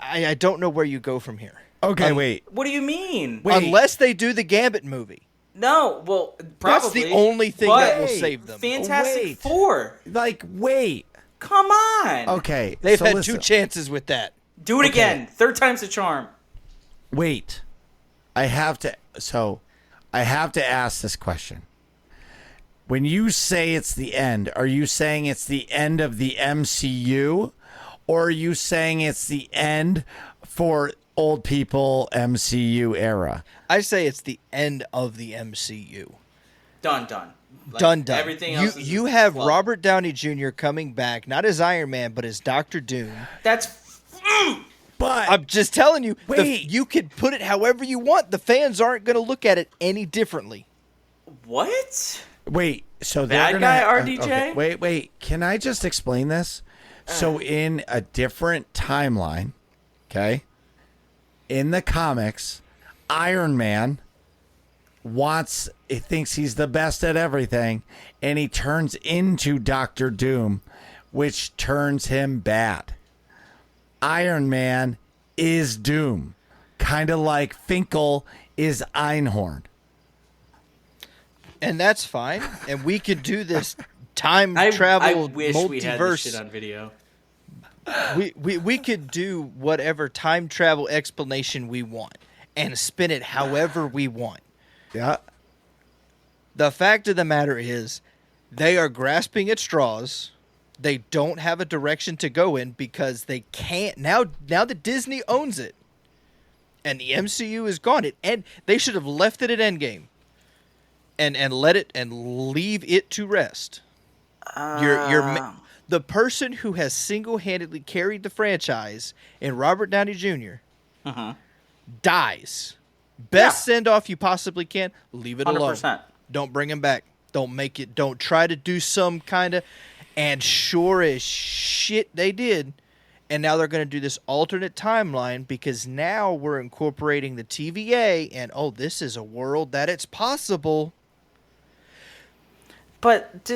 Speaker 2: I don't know where you go from here.
Speaker 1: Okay, wait.
Speaker 3: What do you mean?
Speaker 1: Wait.
Speaker 2: Unless they do the Gambit movie.
Speaker 3: No, well, probably.
Speaker 2: That's the only thing that will save them.
Speaker 3: Fantastic Four.
Speaker 1: Wait.
Speaker 3: Come on.
Speaker 1: Okay.
Speaker 2: They've
Speaker 1: so
Speaker 2: had
Speaker 1: listen.
Speaker 2: 2 chances with that.
Speaker 3: Do it again. Third time's the charm.
Speaker 1: Wait. I have to ask this question. When you say it's the end, are you saying it's the end of the MCU? Or are you saying it's the end for old people MCU era?
Speaker 2: I say it's the end of the MCU.
Speaker 3: Done.
Speaker 2: Done.
Speaker 3: Everything else.
Speaker 2: You have Robert Downey Jr. coming back, not as Iron Man, but as Doctor Doom.
Speaker 1: But
Speaker 2: I'm just telling you,
Speaker 1: wait.
Speaker 2: You could put it however you want. The fans aren't going to look at it any differently.
Speaker 3: What?
Speaker 1: Wait. So
Speaker 3: Bad
Speaker 1: they're
Speaker 3: guy
Speaker 1: gonna,
Speaker 3: RDJ?
Speaker 1: Okay, wait. Can I just explain this? So in a different timeline, okay, in the comics, Iron Man thinks he's the best at everything, and he turns into Doctor Doom, which turns him bad. Iron Man is Doom, kind of like Finkel is Einhorn.
Speaker 2: And that's fine. And we could do this time travel
Speaker 3: I wish
Speaker 2: multiverse.
Speaker 3: we had this shit on video.
Speaker 2: We could do whatever time travel explanation we want and spin it however we want.
Speaker 1: Yeah.
Speaker 2: The fact of the matter is they are grasping at straws. They don't have a direction to go in because they can't. Now that Disney owns it and the MCU is gone, and they should have left it at Endgame and let it and leave it to rest. The person who has single-handedly carried the franchise in Robert Downey Jr. Dies. Best send-off you possibly can. Leave it
Speaker 3: 100%.
Speaker 2: alone. Don't bring him back. Don't make it. Don't try to do some kind of. And sure as shit they did. And now they're going to do this alternate timeline because now we're incorporating the TVA and this is a world that it's possible.
Speaker 3: But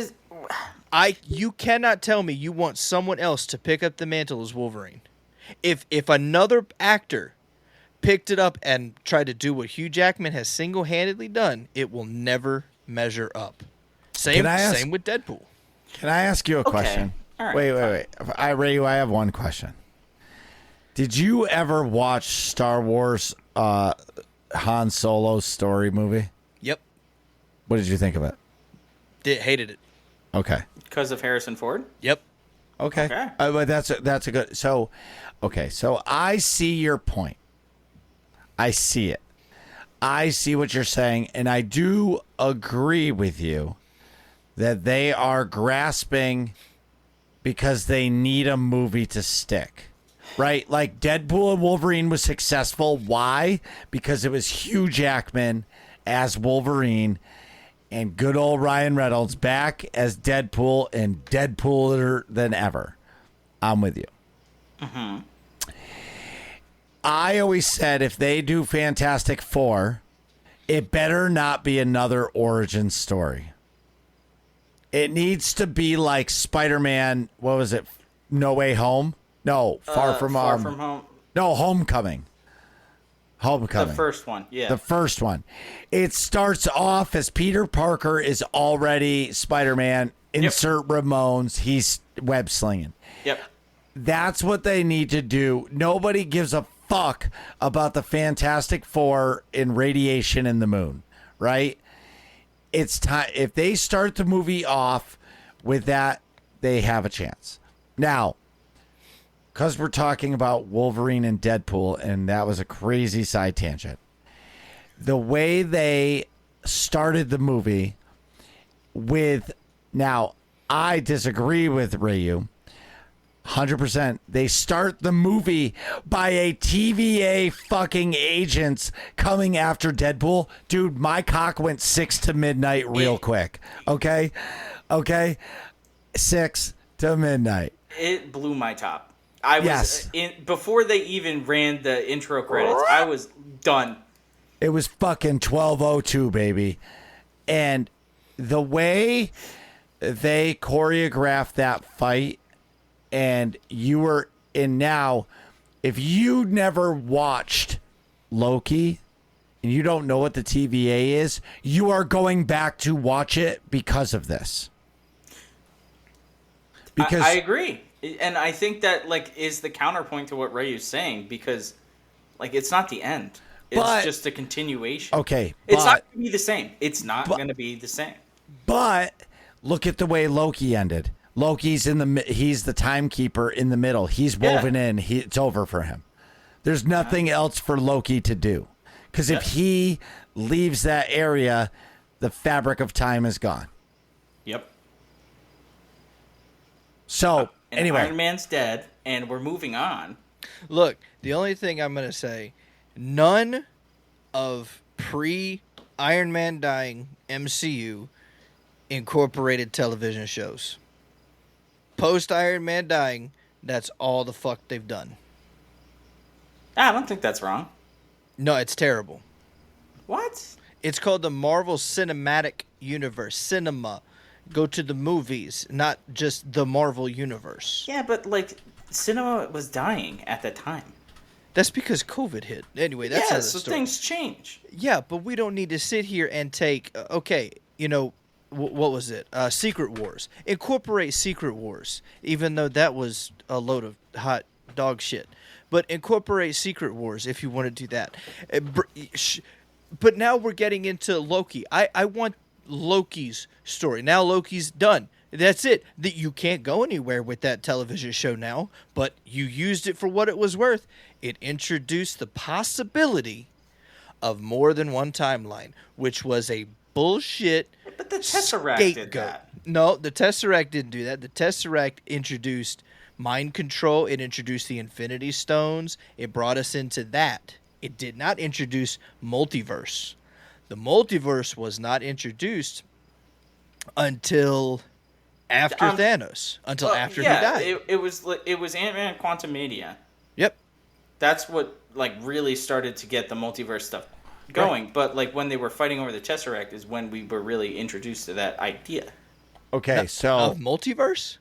Speaker 2: you cannot tell me you want someone else to pick up the mantle as Wolverine. If another actor picked it up and tried to do what Hugh Jackman has single-handedly done, it will never measure up. Same with Deadpool.
Speaker 1: Can I ask you a question?
Speaker 3: All right,
Speaker 1: wait. I have one question. Did you ever watch Star Wars Han Solo's story movie?
Speaker 2: Yep.
Speaker 1: What did you think of it?
Speaker 2: Hated it.
Speaker 1: Okay.
Speaker 3: because of Harrison Ford?
Speaker 2: Yep.
Speaker 1: Okay. But that's a good. So I see your point. I see it. I see what you're saying, and I do agree with you that they are grasping because they need a movie to stick. right? Like Deadpool and Wolverine was successful. Why? Because it was Hugh Jackman as Wolverine and good old Ryan Reynolds back as Deadpool and Deadpooler than ever. I'm with you.
Speaker 3: Mm-hmm.
Speaker 1: I always said if they do Fantastic Four, it better not be another origin story. It needs to be like Spider-Man, what was it? No Way Home? No, Far From
Speaker 3: Home.
Speaker 1: No, Homecoming. Homecoming.
Speaker 3: The first one, yeah.
Speaker 1: The first one. It starts off as Peter Parker is already Spider-Man. Insert Ramones. He's web slinging.
Speaker 3: Yep.
Speaker 1: That's what they need to do. Nobody gives a fuck about the Fantastic Four in radiation in the moon, right? It's time. If they start the movie off with that, they have a chance. Now, because we're talking about Wolverine and Deadpool, and that was a crazy side tangent. The way they started the movie with, now, I disagree with Ryu. 100%. They start the movie by a TVA fucking agents coming after Deadpool. Dude, my cock went 6 to midnight real quick. Okay? 6 to midnight.
Speaker 3: It blew my top. I was before they even ran the intro credits, I was done.
Speaker 1: It was fucking 12:02, baby. And the way they choreographed that fight, and you were in now, if you never watched Loki and you don't know what the TVA is, you are going back to watch it because of this.
Speaker 3: Because I agree. And I think that is the counterpoint to what Rayu's saying, because it's not the end. It's just a continuation.
Speaker 1: Okay.
Speaker 3: It's not going to be the same. It's not going to be the same.
Speaker 1: But look at the way Loki ended. Loki's he's the timekeeper in the middle. He's woven in. It's over for him. There's nothing else for Loki to do. Because if he leaves that area, the fabric of time is gone.
Speaker 3: Yep.
Speaker 1: So, anyway.
Speaker 3: Iron Man's dead, and we're moving on.
Speaker 2: Look, the only thing I'm going to say, none of pre-Iron Man dying MCU incorporated television shows. Post-Iron Man dying, that's all the fuck they've done.
Speaker 3: I don't think that's wrong.
Speaker 2: No, it's terrible.
Speaker 3: What?
Speaker 2: It's called the Marvel Cinematic Universe. Cinema. Go to the movies, not just the Marvel Universe.
Speaker 3: Yeah, but cinema was dying at the time.
Speaker 2: That's because COVID hit. Anyway, that's another
Speaker 3: so
Speaker 2: story.
Speaker 3: Things change.
Speaker 2: Yeah, but we don't need to sit here and take, what was it? Secret Wars. Incorporate Secret Wars, even though that was a load of hot dog shit. But incorporate Secret Wars if you want to do that. But now we're getting into Loki. I want Loki's story. Now Loki's done. That's it. That you can't go anywhere with that television show now, but you used it for what it was worth. It introduced the possibility of more than one timeline, which was a bullshit
Speaker 3: But the Tesseract
Speaker 2: scapegoat.
Speaker 3: did that.
Speaker 2: No, the Tesseract didn't do that. The Tesseract introduced mind control. It introduced the Infinity Stones. It brought us into that. It did not introduce multiverse. The multiverse was not introduced until after Thanos. Until after he died.
Speaker 3: It was Ant-Man and Quantumania.
Speaker 2: Yep.
Speaker 3: That's what really started to get the multiverse stuff going. Right. But when they were fighting over the Tesseract is when we were really introduced to that idea.
Speaker 1: Okay, so
Speaker 2: of multiverse?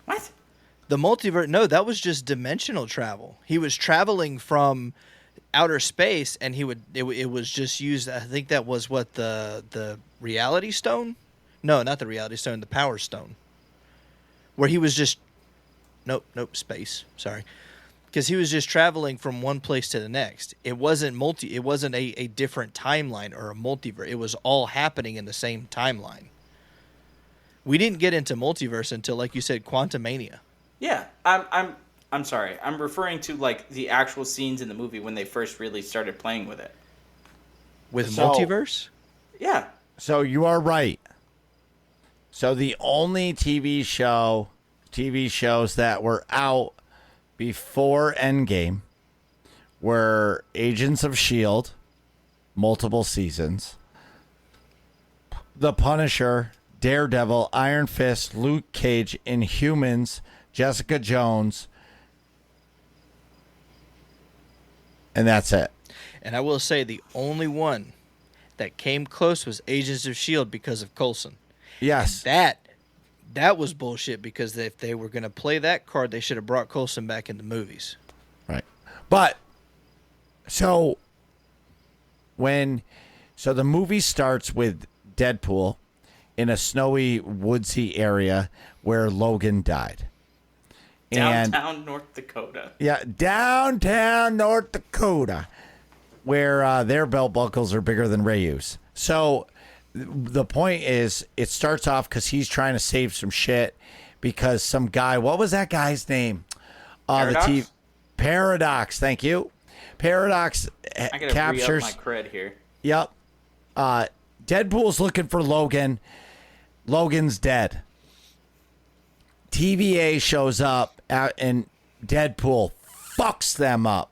Speaker 3: What?
Speaker 2: The multiverse? No, that was just dimensional travel. He was traveling from outer space, and it was just used. I think that was what the Reality Stone. No, not the Reality Stone. The Power Stone. Where he was just nope, space. Sorry. Because he was just traveling from one place to the next. It wasn't a different timeline or a multiverse. It was all happening in the same timeline. We didn't get into multiverse until, like you said, Quantumania.
Speaker 3: Yeah, I'm sorry. I'm referring to the actual scenes in the movie when they first really started playing with it.
Speaker 2: With multiverse?
Speaker 3: Yeah.
Speaker 1: So you are right. So the only TV shows that were out before Endgame were Agents of S.H.I.E.L.D., multiple seasons, The Punisher, Daredevil, Iron Fist, Luke Cage, Inhumans, Jessica Jones, and that's it.
Speaker 2: And I will say the only one that came close was Agents of S.H.I.E.L.D. because of Coulson.
Speaker 1: Yes.
Speaker 2: That was bullshit because if they were going to play that card, they should have brought Coulson back in the movies.
Speaker 1: Right. But so the movie starts with Deadpool in a snowy, woodsy area where Logan died.
Speaker 3: Downtown North Dakota.
Speaker 1: Yeah, downtown North Dakota, where their belt buckles are bigger than Ryu's. So the point is, it starts off because he's trying to save some shit because some guy, what was that guy's name?
Speaker 3: Paradox?
Speaker 1: Paradox, thank you. Paradox
Speaker 3: I gotta
Speaker 1: captures.
Speaker 3: re-up my cred here.
Speaker 1: Yep. Deadpool's looking for Logan. Logan's dead. TVA shows up and Deadpool fucks them up.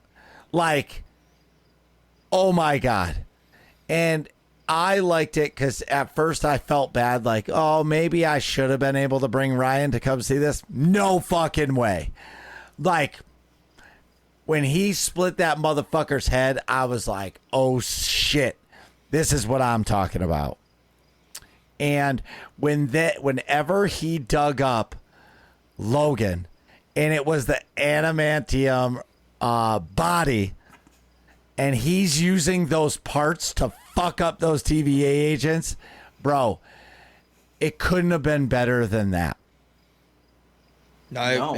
Speaker 1: Like, oh my God. And I liked it because at first I felt bad. Like, oh, maybe I should have been able to bring Ryan to come see this. No fucking way. Like, when he split that motherfucker's head, I was like, oh shit. This is what I'm talking about. And whenever he dug up Logan, and it was the adamantium body, and he's using those parts to fuck up those TVA agents, bro, it couldn't have been better than that.
Speaker 2: No.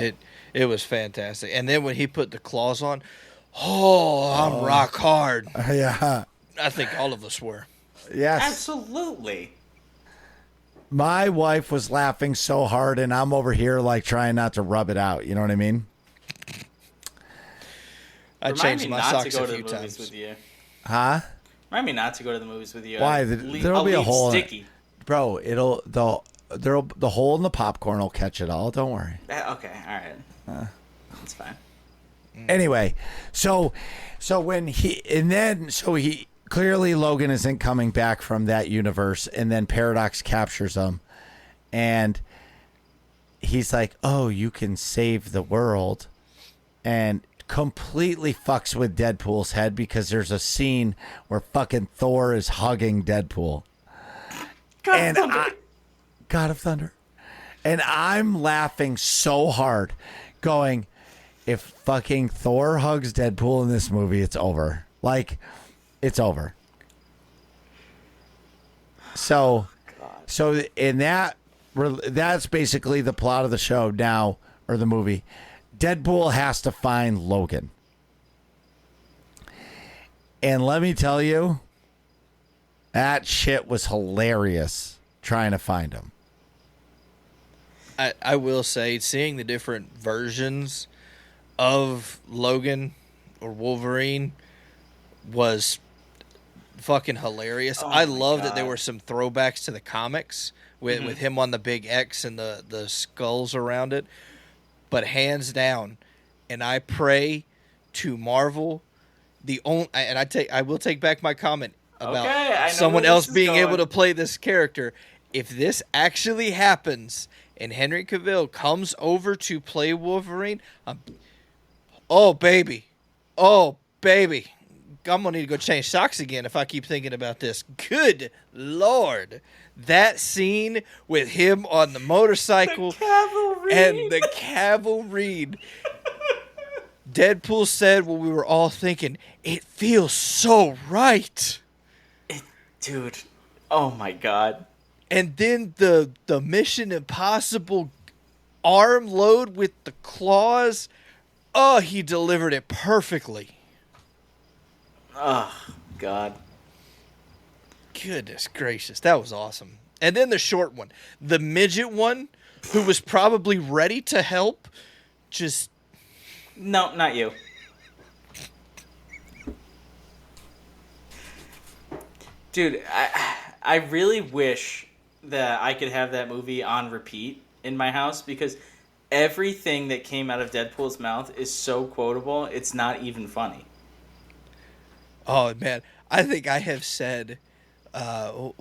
Speaker 2: It was fantastic. And then when he put the claws on, I'm rock hard.
Speaker 1: Yeah.
Speaker 2: I think all of us were.
Speaker 1: Yes.
Speaker 3: Absolutely.
Speaker 1: My wife was laughing so hard, and I'm over here like trying not to rub it out. You know what I mean?
Speaker 2: I
Speaker 3: Remind
Speaker 2: changed
Speaker 3: me
Speaker 2: my
Speaker 3: not
Speaker 2: socks
Speaker 3: to go
Speaker 2: a
Speaker 3: to
Speaker 2: few
Speaker 3: the movies
Speaker 2: times.
Speaker 3: with you.
Speaker 1: Huh?
Speaker 3: Remind me not to go to the movies with you.
Speaker 1: Why? There'll be a hole in it.
Speaker 3: sticky.
Speaker 1: Bro, the hole in the popcorn will catch it all. Don't worry.
Speaker 3: Okay, all right. That's fine.
Speaker 1: Anyway, so he clearly Logan isn't coming back from that universe, and then Paradox captures him, and he's like, "Oh, you can save the world," and completely fucks with Deadpool's head because there's a scene where fucking Thor is hugging Deadpool. God of Thunder. And I'm laughing so hard, going, if fucking Thor hugs Deadpool in this movie, it's over. Like, it's over. So in that's basically the plot of the show now, or the movie. Deadpool has to find Logan. And let me tell you, that shit was hilarious trying to find him.
Speaker 2: I will say, seeing the different versions of Logan or Wolverine was fucking hilarious.
Speaker 3: Oh
Speaker 2: I
Speaker 3: my
Speaker 2: love that
Speaker 3: God.
Speaker 2: there were some throwbacks to the comics with him on the big X and the skulls around it. But hands down, and I pray to Marvel, I will take back my comment about
Speaker 3: Okay, I know
Speaker 2: someone
Speaker 3: where
Speaker 2: else
Speaker 3: this is
Speaker 2: being able
Speaker 3: going.
Speaker 2: to play this character. If this actually happens and Henry Cavill comes over to play Wolverine, oh baby, I'm gonna need to go change socks again if I keep thinking about this. Good Lord. That scene with him on the motorcycle and the cavalry. Deadpool said what we were all thinking, it feels so right.
Speaker 3: Dude, oh my God.
Speaker 2: And then the Mission Impossible arm load with the claws. Oh, he delivered it perfectly.
Speaker 3: Oh, God.
Speaker 2: Goodness gracious, that was awesome. And then the short one, the midget one, who was probably ready to help, just...
Speaker 3: No, not you. Dude, I really wish that I could have that movie on repeat in my house because everything that came out of Deadpool's mouth is so quotable, it's not even funny.
Speaker 2: Oh man, I think I have said, "Oh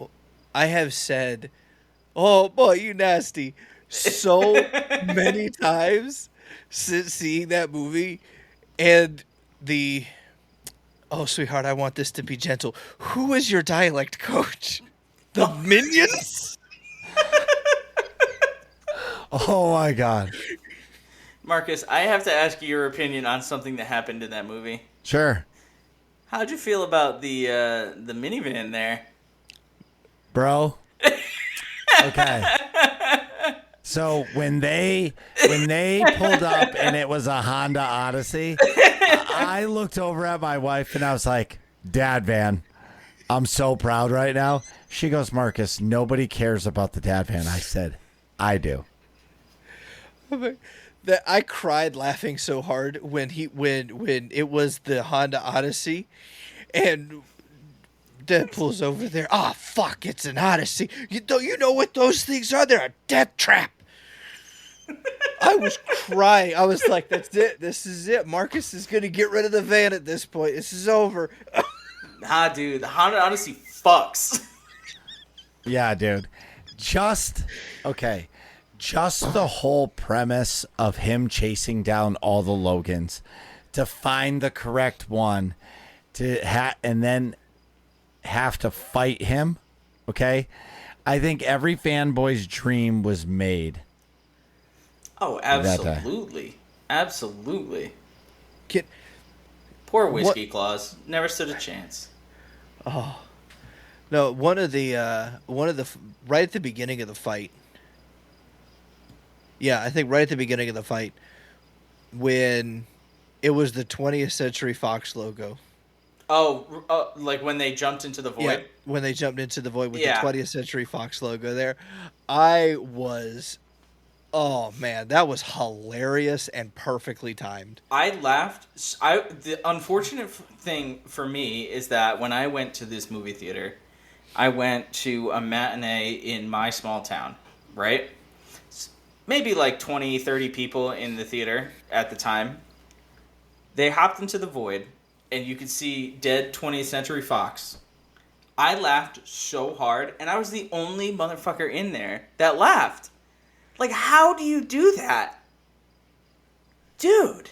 Speaker 2: boy, you nasty," so many times since seeing that movie, and the "Oh sweetheart, I want this to be gentle." Who is your dialect coach? The Minions?
Speaker 1: Oh my God.
Speaker 3: Marcus, I have to ask you your opinion on something that happened in that movie.
Speaker 1: Sure.
Speaker 3: How'd you feel about the minivan there?
Speaker 1: Bro. Okay. So when they pulled up and it was a Honda Odyssey, I looked over at my wife and I was like, "Dad van, I'm so proud right now." She goes, "Marcus, nobody cares about the dad van." I said, "I do."
Speaker 2: That I cried laughing so hard when it was the Honda Odyssey, and Deadpool's over there. Ah, fuck! It's an Odyssey. You know what those things are? They're a death trap. I was crying. I was like, "That's it. This is it. Marcus is gonna get rid of the van at this point. This is over."
Speaker 3: Nah, dude, the Honda Odyssey fucks.
Speaker 1: Yeah, dude. Just the whole premise of him chasing down all the Logans to find the correct one and then have to fight him. Okay. I think every fanboy's dream was made.
Speaker 3: Oh, absolutely. Absolutely.
Speaker 2: Kid,
Speaker 3: Poor Whiskey Claus. Never stood a chance.
Speaker 2: no, one of the right at the beginning of the fight. Yeah, I think right at the beginning of the fight, when it was the 20th Century Fox logo.
Speaker 3: Oh, like when they jumped into the void?
Speaker 2: Yeah, when they jumped into the void with
Speaker 3: Yeah.
Speaker 2: the 20th Century Fox logo there. Oh man, that was hilarious and perfectly timed.
Speaker 3: I laughed. The unfortunate thing for me is that when I went to this movie theater, I went to a matinee in my small town, right? Maybe like 20, 30 people in the theater at the time. They hopped into the void, and you could see dead 20th Century Fox. I laughed so hard, and I was the only motherfucker in there that laughed. Like, how do you do that? Dude.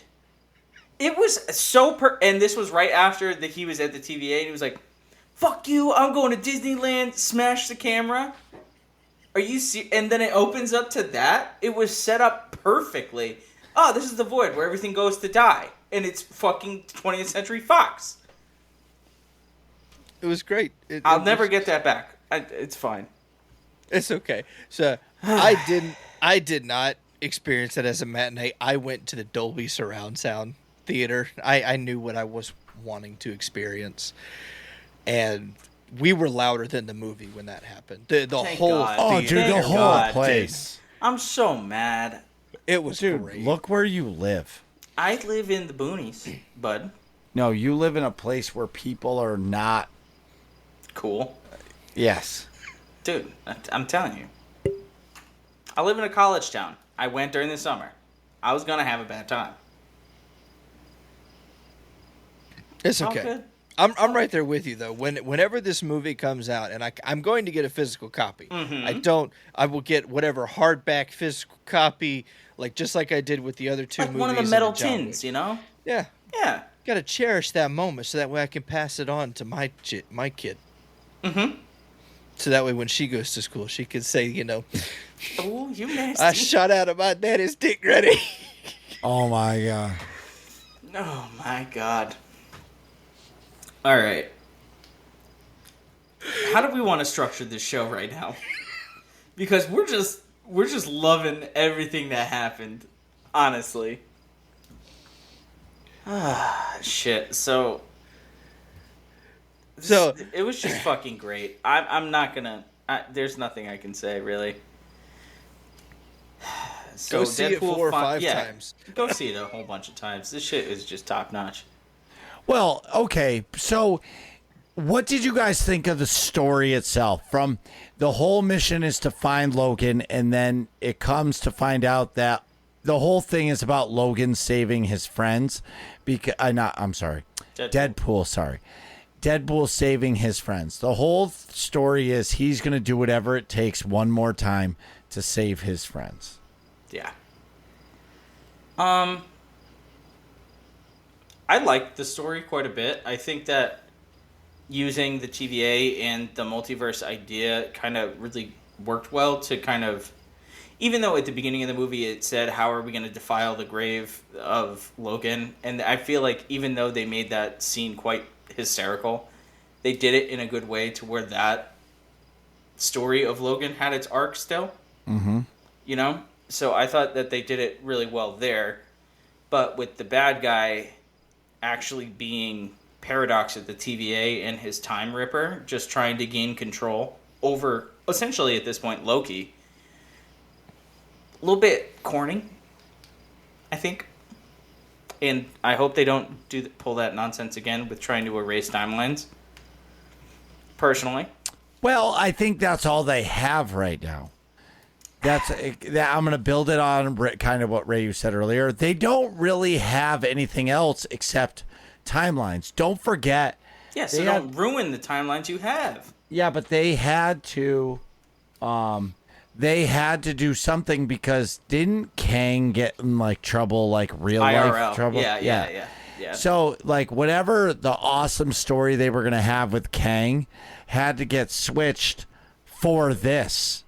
Speaker 3: It was so and this was right after that he was at the TVA, and he was like, "Fuck you, I'm going to Disneyland," smash the camera. Are you and then it opens up to that? It was set up perfectly. Oh, this is the void where everything goes to die. And it's fucking 20th Century Fox.
Speaker 2: It was great.
Speaker 3: I'll never get that back. It's fine.
Speaker 2: It's okay. So I did not experience it as a matinee. I went to the Dolby Surround Sound Theater. I knew what I was wanting to experience. And we were louder than the movie when that happened. The whole
Speaker 3: God.
Speaker 1: Oh,
Speaker 2: theater.
Speaker 1: dude, the
Speaker 3: Thank
Speaker 1: whole
Speaker 3: God,
Speaker 1: place.
Speaker 3: I'm so mad.
Speaker 2: It was
Speaker 1: Dude,
Speaker 2: great.
Speaker 1: look where you live.
Speaker 3: I live in the boonies, bud.
Speaker 1: No, you live in a place where people are not.
Speaker 3: Cool.
Speaker 1: Yes.
Speaker 3: Dude, I'm telling you. I live in a college town. I went during the summer. I was going to have a bad time.
Speaker 2: It's
Speaker 3: All
Speaker 2: okay.
Speaker 3: good.
Speaker 2: I'm right there with you though. Whenever this movie comes out, and I'm going to get a physical copy.
Speaker 3: Mm-hmm.
Speaker 2: I will get whatever hardback physical copy, just like I did with the other two
Speaker 3: Like
Speaker 2: movies.
Speaker 3: one of the
Speaker 2: and
Speaker 3: metal
Speaker 2: John
Speaker 3: tins,
Speaker 2: Wick.
Speaker 3: you know?
Speaker 2: Yeah,
Speaker 3: Yeah.
Speaker 2: got to cherish that moment so that way I can pass it on to my kid.
Speaker 3: Mm-hmm.
Speaker 2: So that way when she goes to school, she can say,
Speaker 3: Oh, you nasty.
Speaker 2: I shot out of my daddy's dick ready.
Speaker 1: Oh my God.
Speaker 3: Oh my God. All right. How do we want to structure this show right now? Because we're just loving everything that happened, honestly. Ah, shit. So it was just fucking great. I'm not gonna. There's nothing I can say really. So
Speaker 2: Go see it 4 or 5 times.
Speaker 3: Go see it a whole bunch of times. This shit is just top notch.
Speaker 1: Well, okay. So, what did you guys think of the story itself? From the whole mission is to find Logan, and then it comes to find out that the whole thing is about Logan saving his friends because I'm sorry. Deadpool, sorry. Deadpool saving his friends. The whole story is he's going to do whatever it takes one more time to save his friends.
Speaker 3: Yeah. I like the story quite a bit. I think that using the TVA and the multiverse idea kind of really worked well to kind of, even though at the beginning of the movie it said, how are we going to defile the grave of Logan? And I feel like even though they made that scene quite hysterical, they did it in a good way to where that story of Logan had its arc still.
Speaker 1: Mm-hmm.
Speaker 3: You know? So I thought that they did it really well there. But with the bad guy actually being Paradox at the TVA and his Time Ripper just trying to gain control over, essentially at this point, Loki. A little bit corny, I think. And I hope they don't pull that nonsense again with trying to erase timelines. Personally.
Speaker 1: Well, I think that's all they have right now. I'm going to build it on kind of what Ray you said earlier. They don't really have anything else except timelines. Don't forget.
Speaker 3: Yeah, so don't ruin the timelines you have.
Speaker 1: Yeah, but they had to do something because didn't Kang get in like trouble, like real
Speaker 3: IRL.
Speaker 1: life trouble?
Speaker 3: Yeah.
Speaker 1: So like whatever the awesome story they were going to have with Kang had to get switched for this.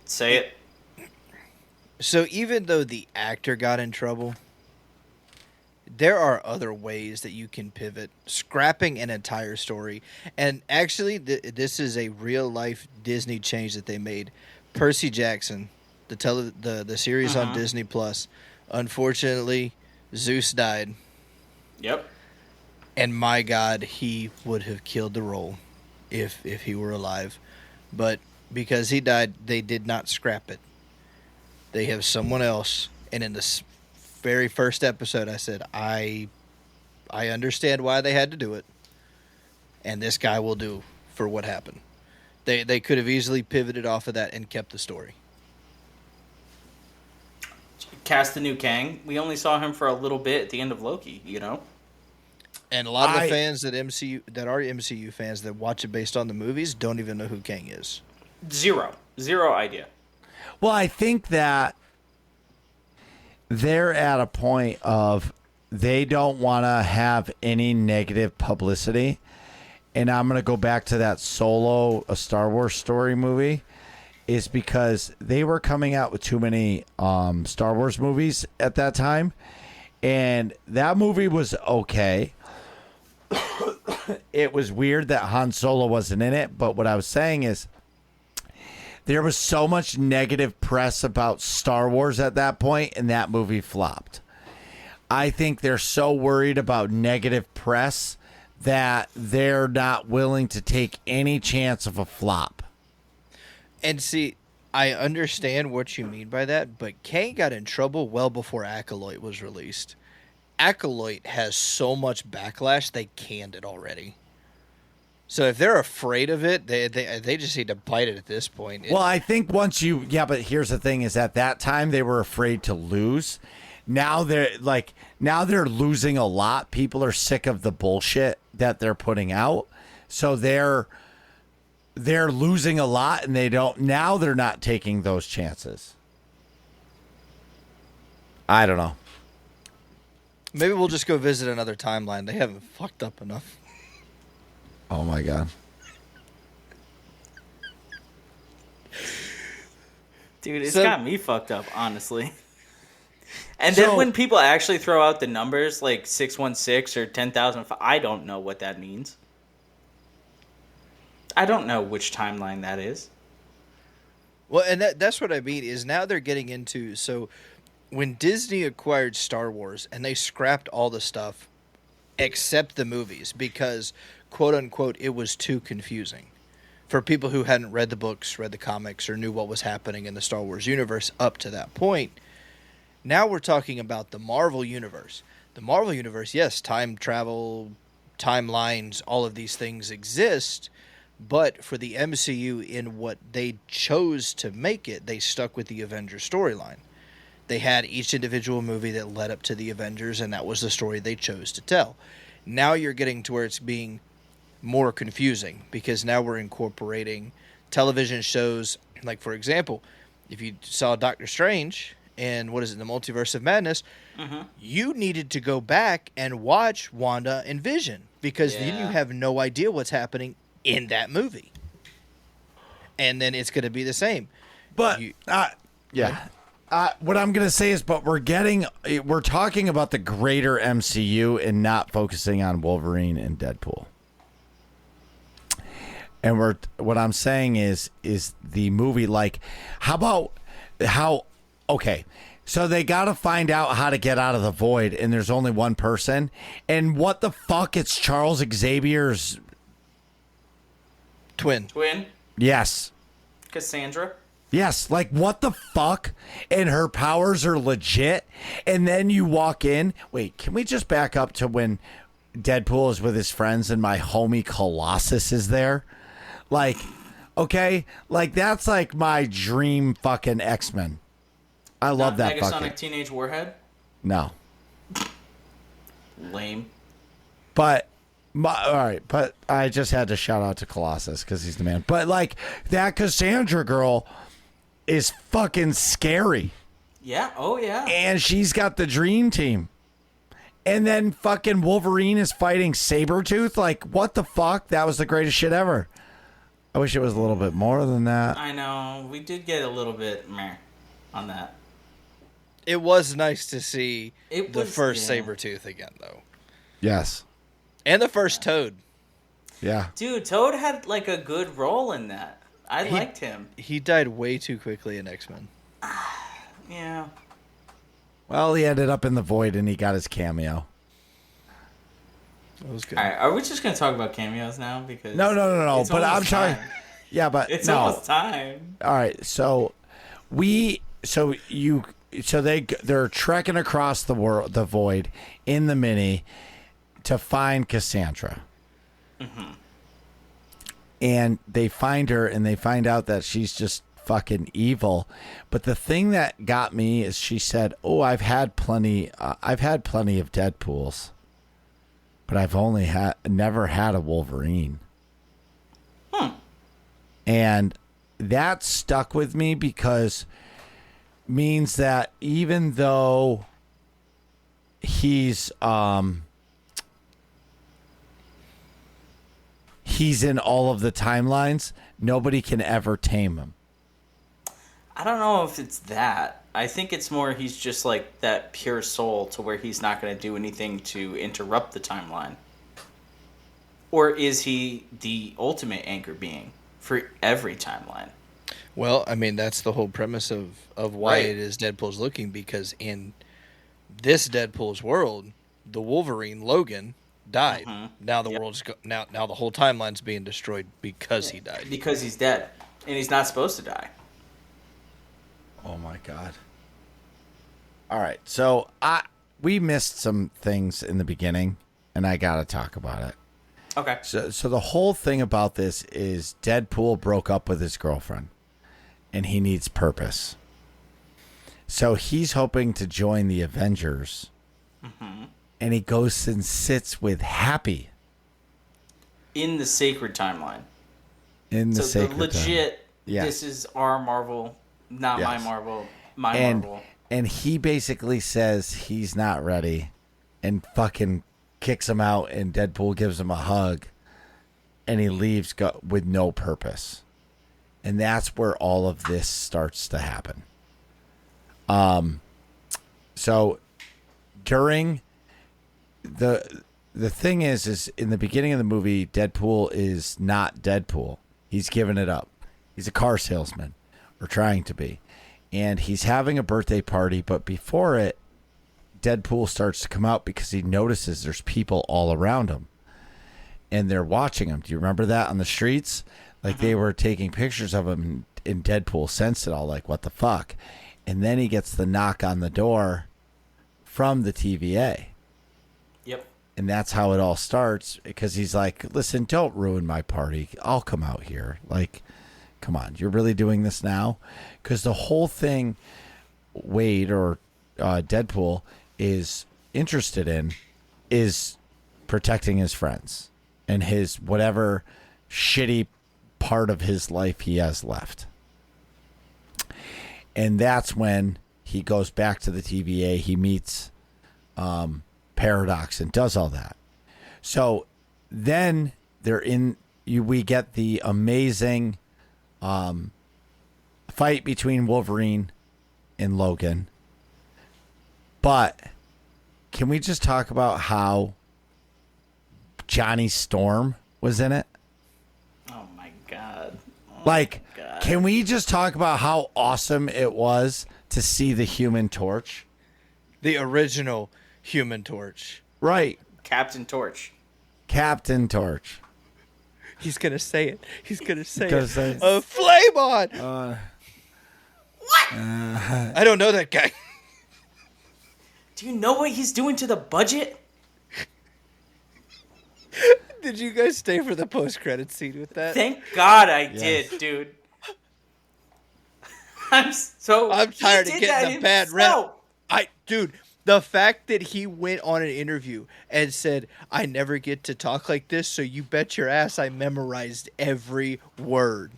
Speaker 3: Say it.
Speaker 2: So even though the actor got in trouble, there are other ways that you can pivot, scrapping an entire story. And actually, this is a real life Disney change that they made. Percy Jackson, the series on Disney Plus. Unfortunately, Zeus died.
Speaker 3: Yep.
Speaker 2: And my God, he would have killed the role if he were alive. But because he died, they did not scrap it. They have someone else. And in this very first episode, I said, I understand why they had to do it. And this guy will do for what happened. They could have easily pivoted off of that and kept the story.
Speaker 3: Cast the new Kang. We only saw him for a little bit at the end of Loki, you know?
Speaker 2: And a lot of the fans that are MCU fans that watch it based on the movies don't even know who Kang is.
Speaker 3: Zero idea.
Speaker 1: Well, I think that they're at a point of they don't want to have any negative publicity. And I'm going to go back to that Solo, a Star Wars story movie, is because they were coming out with too many Star Wars movies at that time. And that movie was okay. It was weird that Han Solo wasn't in it. But what I was saying is, there was so much negative press about Star Wars at that point, and that movie flopped. I think they're so worried about negative press that they're not willing to take any chance of a flop.
Speaker 2: And see, I understand what you mean by that, but Kang got in trouble well before Acolyte was released. Acolyte has so much backlash, they canned it already. So if they're afraid of it, they just need to bite it at this point.
Speaker 1: Well, I think but here's the thing: is at that time they were afraid to lose. Now they're losing a lot. People are sick of the bullshit that they're putting out, so they're losing a lot, and they're not taking those chances. I don't know.
Speaker 2: Maybe we'll just go visit another timeline. They haven't fucked up enough.
Speaker 1: Oh my God.
Speaker 3: Dude, it's got me fucked up, honestly. And then when people actually throw out the numbers like 616 or 10,000, I don't know what that means. I don't know which timeline that is.
Speaker 2: Well, and that's what I mean is now they're getting into, so when Disney acquired Star Wars and they scrapped all the stuff except the movies because, quote unquote, it was too confusing for people who hadn't read the books, read the comics, or knew what was happening in the Star Wars universe up to that point. Now we're talking about the Marvel universe. The Marvel universe, yes, time travel, timelines, all of these things exist, But for the MCU, in what they chose to make it, they stuck with the Avengers storyline. They had each individual movie that led up to the Avengers, and that was the story they chose to tell. Now you're getting to where it's being more confusing, because now we're incorporating television shows. Like, for example, if you saw Doctor Strange and the Multiverse of Madness, you needed to go back and watch Wanda and Vision, because then you have no idea what's happening in that movie. And then it's going to be the same.
Speaker 1: But what I'm going to say is, but we're talking about the greater MCU and not focusing on Wolverine and Deadpool. And what I'm saying is the movie, like, okay, so they got to find out how to get out of the void, and there's only one person. And what the fuck? It's Charles Xavier's
Speaker 2: twin.
Speaker 1: Yes.
Speaker 3: Cassandra.
Speaker 1: Yes, like, what the fuck? And her powers are legit. And then you walk in. Wait, can we just back up to when Deadpool is with his friends and my homie Colossus is there? Like, okay, like, that's like my dream fucking X-Men. I love that
Speaker 3: Negasonic
Speaker 1: fucking.
Speaker 3: Teenage Warhead?
Speaker 1: No.
Speaker 3: Lame.
Speaker 1: But all right, but I just had to shout out to Colossus because he's the man. But, like, that Cassandra girl is fucking scary.
Speaker 3: Yeah, oh yeah.
Speaker 1: And she's got the dream team. And then fucking Wolverine is fighting Sabretooth. Like, what the fuck? That was the greatest shit ever. I wish it was a little bit more than that.
Speaker 3: I know. We did get a little bit meh on that.
Speaker 2: It was nice to see the first
Speaker 3: yeah.
Speaker 2: Sabretooth again, though.
Speaker 1: Yes.
Speaker 2: And the first Toad.
Speaker 1: Yeah.
Speaker 3: Dude, Toad had, like, a good role in that. I liked him.
Speaker 2: He died way too quickly in X-Men.
Speaker 3: Yeah.
Speaker 1: Well, he ended up in the void and he got his cameo.
Speaker 2: That was good.
Speaker 3: All right, are we just going to talk about cameos now? Because
Speaker 1: No.
Speaker 3: it's
Speaker 1: But I'm
Speaker 3: almost
Speaker 1: trying.
Speaker 3: time.
Speaker 1: Yeah, but
Speaker 3: It's
Speaker 1: no.
Speaker 3: almost time.
Speaker 1: All right, so they're trekking across the void in the mini to find Cassandra.
Speaker 3: Mm-hmm.
Speaker 1: And they find her and they find out that she's just fucking evil. But the thing that got me is she said, "Oh, I've had plenty of Deadpools, but I've never had a Wolverine." And that stuck with me because means that even though he's in all of the timelines, nobody can ever tame him.
Speaker 3: I don't know if it's that. I think it's more he's just like that pure soul to where he's not going to do anything to interrupt the timeline. Or is he the ultimate anchor being for every timeline?
Speaker 2: Well, I mean, that's the whole premise of why
Speaker 3: Right.
Speaker 2: it is Deadpool's looking, because in this Deadpool's world, the Wolverine, Logan, died. Now the world's now the whole timeline's being destroyed because he died.
Speaker 3: Because he's dead. And he's not supposed to die.
Speaker 1: Oh my god. All right. So we missed some things in the beginning and I got to talk about it.
Speaker 3: Okay.
Speaker 1: So the whole thing about this is Deadpool broke up with his girlfriend and he needs purpose. So he's hoping to join the Avengers. And he goes and sits with Happy
Speaker 3: In the sacred timeline.
Speaker 1: in the
Speaker 3: So
Speaker 1: sacred
Speaker 3: the legit,
Speaker 1: Yeah.
Speaker 3: this is our Marvel, not my
Speaker 1: Yes.
Speaker 3: Marvel,
Speaker 1: and
Speaker 3: Marvel.
Speaker 1: and he basically says he's not ready and fucking kicks him out and Deadpool gives him a hug and he leaves with no purpose. And that's where all of this starts to happen. So during the thing is in the beginning of the movie, Deadpool is not Deadpool. He's given it up. He's a car salesman, or trying to be. And he's having a birthday party, but before it, Deadpool starts to come out because he notices there's people all around him. And they're watching him. Do you remember that on the streets? Like they were taking pictures of him, and Deadpool sensed it all, like, what the fuck? And then he gets the knock on the door from the TVA.
Speaker 3: Yep.
Speaker 1: And that's how it all starts, because he's like, listen, don't ruin my party. I'll come out here. Like, come on, you're really doing this now? Because the whole thing Wade or Deadpool is interested in is protecting his friends and his whatever shitty part of his life he has left. And that's when he goes back to the TVA. He meets Paradox and does all that. So then we get the amazing fight between Wolverine and Logan. But can we just talk about how Johnny Storm was in it?
Speaker 3: Oh my god.
Speaker 1: Can we just talk about how awesome it was to see the Human Torch?
Speaker 2: The original Human Torch.
Speaker 1: Right.
Speaker 3: Captain Torch.
Speaker 1: Captain Torch.
Speaker 2: He's going to say it. He's going to say
Speaker 1: Gonna
Speaker 2: it.
Speaker 1: say it.
Speaker 2: A flame on.
Speaker 3: What?
Speaker 2: I don't know that guy.
Speaker 3: Do you know what he's doing to the budget?
Speaker 2: Did you guys stay for the post-credit scene with that?
Speaker 3: Thank God I did, dude. I'm
Speaker 2: tired of getting a bad rep.
Speaker 3: No.
Speaker 2: Dude, the fact that he went on an interview and said, I never get to talk like this, so you bet your ass I memorized every word.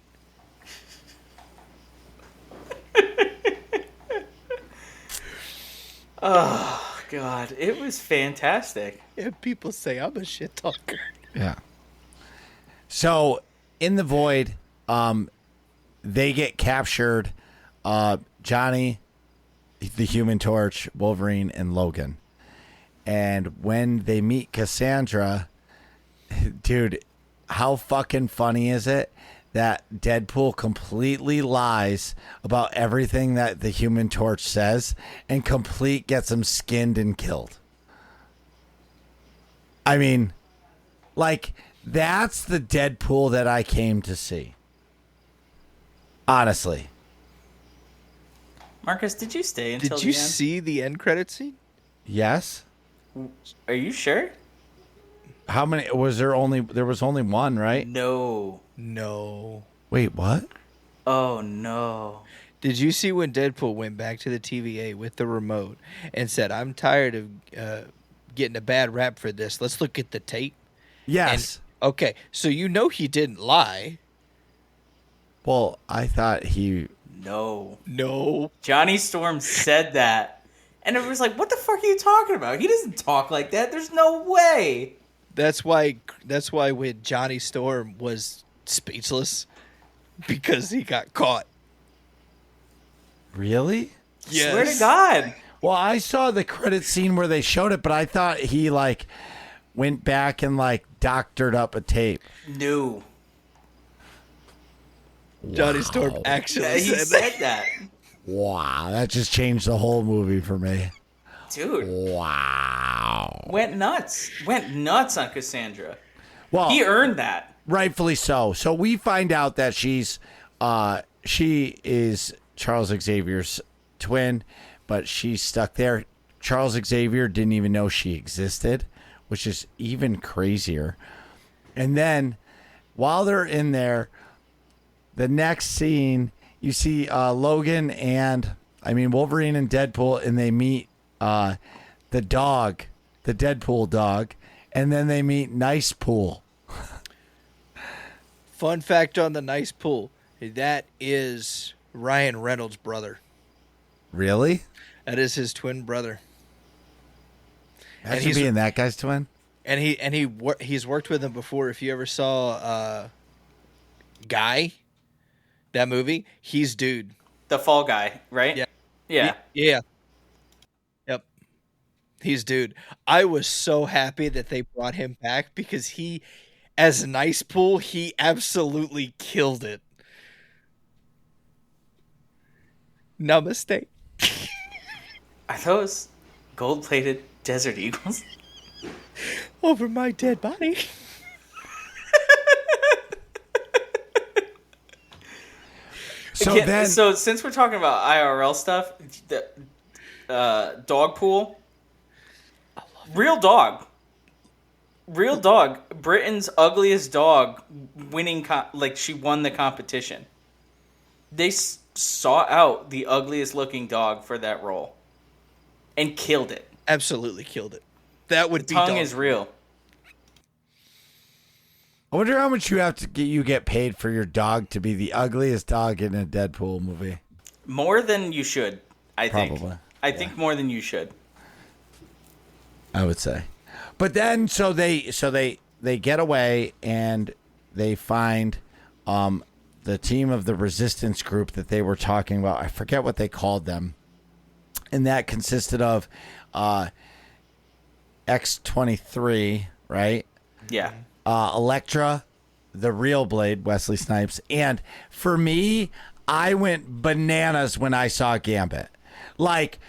Speaker 3: Oh, God. It was fantastic.
Speaker 2: And people say I'm a shit talker.
Speaker 1: Yeah. So in the void, they get captured. Johnny, the Human Torch, Wolverine, and Logan. And when they meet Cassandra, dude, how fucking funny is it that Deadpool completely lies about everything that the Human Torch says, and complete gets him skinned and killed? I mean, like, that's the Deadpool that I came to see. Honestly.
Speaker 3: Marcus, did you stay until
Speaker 2: Did you
Speaker 3: the end?
Speaker 2: see the end credit scene?
Speaker 1: Yes.
Speaker 3: Are you sure?
Speaker 1: How many was there? There was only one, right?
Speaker 3: No.
Speaker 2: No.
Speaker 1: Wait, what?
Speaker 3: Oh, no.
Speaker 2: Did you see when Deadpool went back to the TVA with the remote and said, I'm tired of getting a bad rap for this. Let's look at the tape.
Speaker 1: Yes.
Speaker 2: And, okay, so you know he didn't lie.
Speaker 1: Well, I thought he...
Speaker 2: No.
Speaker 3: Johnny Storm said that. And it was like, what the fuck are you talking about? He doesn't talk like that. There's no way.
Speaker 2: That's why when Johnny Storm was speechless, because he got caught.
Speaker 1: Really?
Speaker 2: Yes.
Speaker 3: Swear to God.
Speaker 1: Well, I saw the credit scene where they showed it, but I thought he, like, went back and, like, doctored up a tape.
Speaker 3: No.
Speaker 2: Johnny Storm actually
Speaker 3: Yeah, he said that.
Speaker 1: Wow, that just changed the whole movie for me.
Speaker 3: Dude.
Speaker 1: Wow.
Speaker 3: Went nuts. Went nuts on Cassandra.
Speaker 1: Well,
Speaker 3: He earned that.
Speaker 1: rightfully so. So we find out that she is Charles Xavier's twin, but she's stuck there. Charles Xavier didn't even know she existed, which is even crazier. And then while they're in there, the next scene, you see Wolverine and Deadpool, and they meet the dog, the Deadpool dog, and then they meet Nice Pool.
Speaker 2: Fun fact on the Nice Pool. That is Ryan Reynolds' brother.
Speaker 1: Really?
Speaker 2: That is his twin brother.
Speaker 1: Imagine being that guy's twin.
Speaker 2: And he's worked with him before. If you ever saw Guy, that movie, he's dude.
Speaker 3: The fall guy, right?
Speaker 2: Yeah.
Speaker 3: Yeah.
Speaker 2: Yeah. Yep. He's dude. I was so happy that they brought him back because he, as Nice Pool, he absolutely killed it. Namaste.
Speaker 3: Are those gold-plated Desert Eagles?
Speaker 2: Over my dead body.
Speaker 3: So since we're talking about IRL stuff, the dog pool, real dog, Real dog. Britain's ugliest dog winning, she won the competition. They sought out the ugliest looking dog for that role and killed it.
Speaker 2: Absolutely killed it. That would be
Speaker 3: Tongue
Speaker 2: dog.
Speaker 3: is real.
Speaker 1: I wonder how much you get paid for your dog to be the ugliest dog in a Deadpool movie.
Speaker 3: More than you should, I think.
Speaker 1: Probably.
Speaker 3: I think more than you should.
Speaker 1: I would say. But then so they get away and they find the team of the resistance group that they were talking about. I forget what they called them. And that consisted of X-23, right?
Speaker 3: Yeah.
Speaker 1: Elektra, the real Blade, Wesley Snipes. And for me, I went bananas when I saw Gambit. Like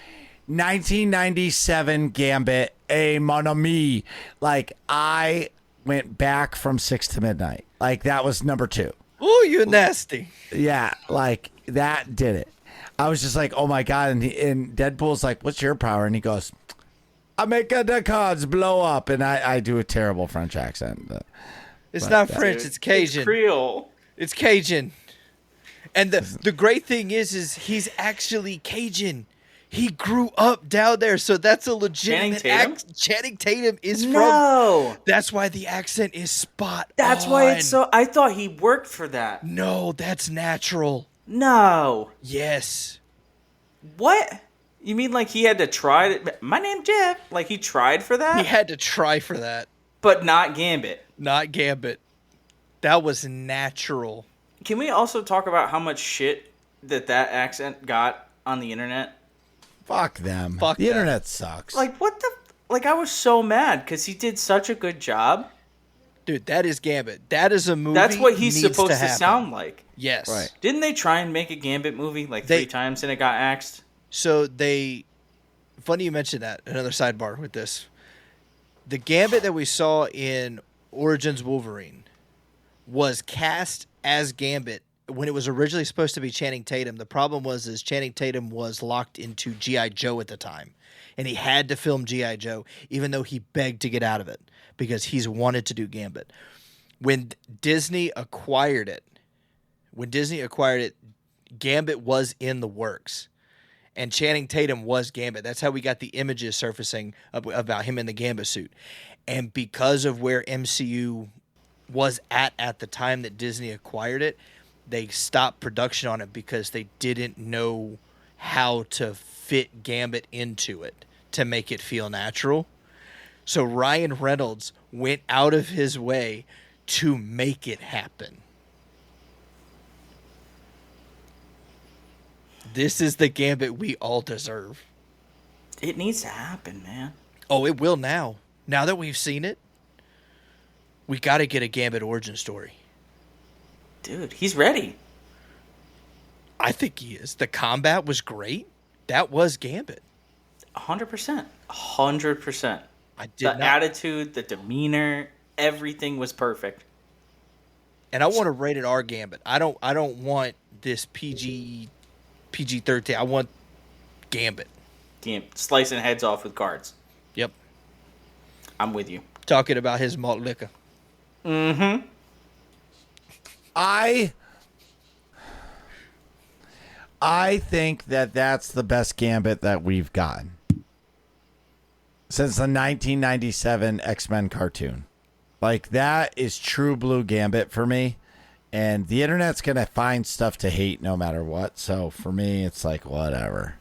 Speaker 1: 1997 Gambit, a mon ami. Like I went back from 6 to midnight. Like that was number 2.
Speaker 2: Ooh, you nasty.
Speaker 1: Yeah, like that did it. I was just like, oh my God. And Deadpool's like, what's your power? And he goes, I make the cards blow up. And I do a terrible French accent.
Speaker 2: It's not French, it's Cajun.
Speaker 3: It's Creole.
Speaker 2: It's Cajun. And the great thing is he's actually Cajun. He grew up down there, so that's a legitimate accent. Channing Tatum is from. That's why the accent is spot
Speaker 3: That's
Speaker 2: on.
Speaker 3: why it's so. I thought he worked for that.
Speaker 2: No, that's natural.
Speaker 3: No.
Speaker 2: Yes.
Speaker 3: What? You mean like he had to try to. My name's Jeff. Like he tried for that?
Speaker 2: He had to try for that.
Speaker 3: But not Gambit.
Speaker 2: Not Gambit. That was natural.
Speaker 3: Can we also talk about how much shit that accent got on the internet?
Speaker 1: Fuck them.
Speaker 2: Fuck
Speaker 1: the
Speaker 2: them.
Speaker 1: internet sucks.
Speaker 3: Like, what the... Like, I was so mad because he did such a good job.
Speaker 2: Dude, that is Gambit. That is a movie.
Speaker 3: That's what he's
Speaker 2: needs
Speaker 3: supposed to
Speaker 2: happen.
Speaker 3: sound like.
Speaker 2: Yes.
Speaker 1: Right.
Speaker 3: Didn't they try and make a Gambit movie like 3 times and it got axed?
Speaker 2: So funny you mentioned that. Another sidebar with this. The Gambit that we saw in Origins Wolverine was cast as Gambit when it was originally supposed to be Channing Tatum. The problem was Channing Tatum was locked into G.I. Joe at the time. And he had to film G.I. Joe, even though he begged to get out of it because he's wanted to do Gambit. When Disney acquired it, Gambit was in the works. And Channing Tatum was Gambit. That's how we got the images surfacing about him in the Gambit suit. And because of where MCU was at the time that Disney acquired it, they stopped production on it because they didn't know how to fit Gambit into it to make it feel natural. So Ryan Reynolds went out of his way to make it happen. This is the Gambit we all deserve.
Speaker 3: It needs to happen, man.
Speaker 2: Oh, it will now. Now that we've seen it, we got to get a Gambit origin story.
Speaker 3: Dude, he's ready.
Speaker 2: I think he is. The combat was great. That was Gambit.
Speaker 3: 100%. 100%. The attitude, the demeanor, everything was perfect.
Speaker 2: And I want a rated R Gambit. I don't want this PG-13. I want Gambit.
Speaker 3: Slicing heads off with cards.
Speaker 2: Yep.
Speaker 3: I'm with you.
Speaker 2: Talking about his malt liquor.
Speaker 3: Mm-hmm.
Speaker 1: I think that's the best Gambit that we've gotten since the 1997 X-Men cartoon. Like, that is true blue Gambit for me. And the internet's going to find stuff to hate no matter what. So for me, it's like, whatever.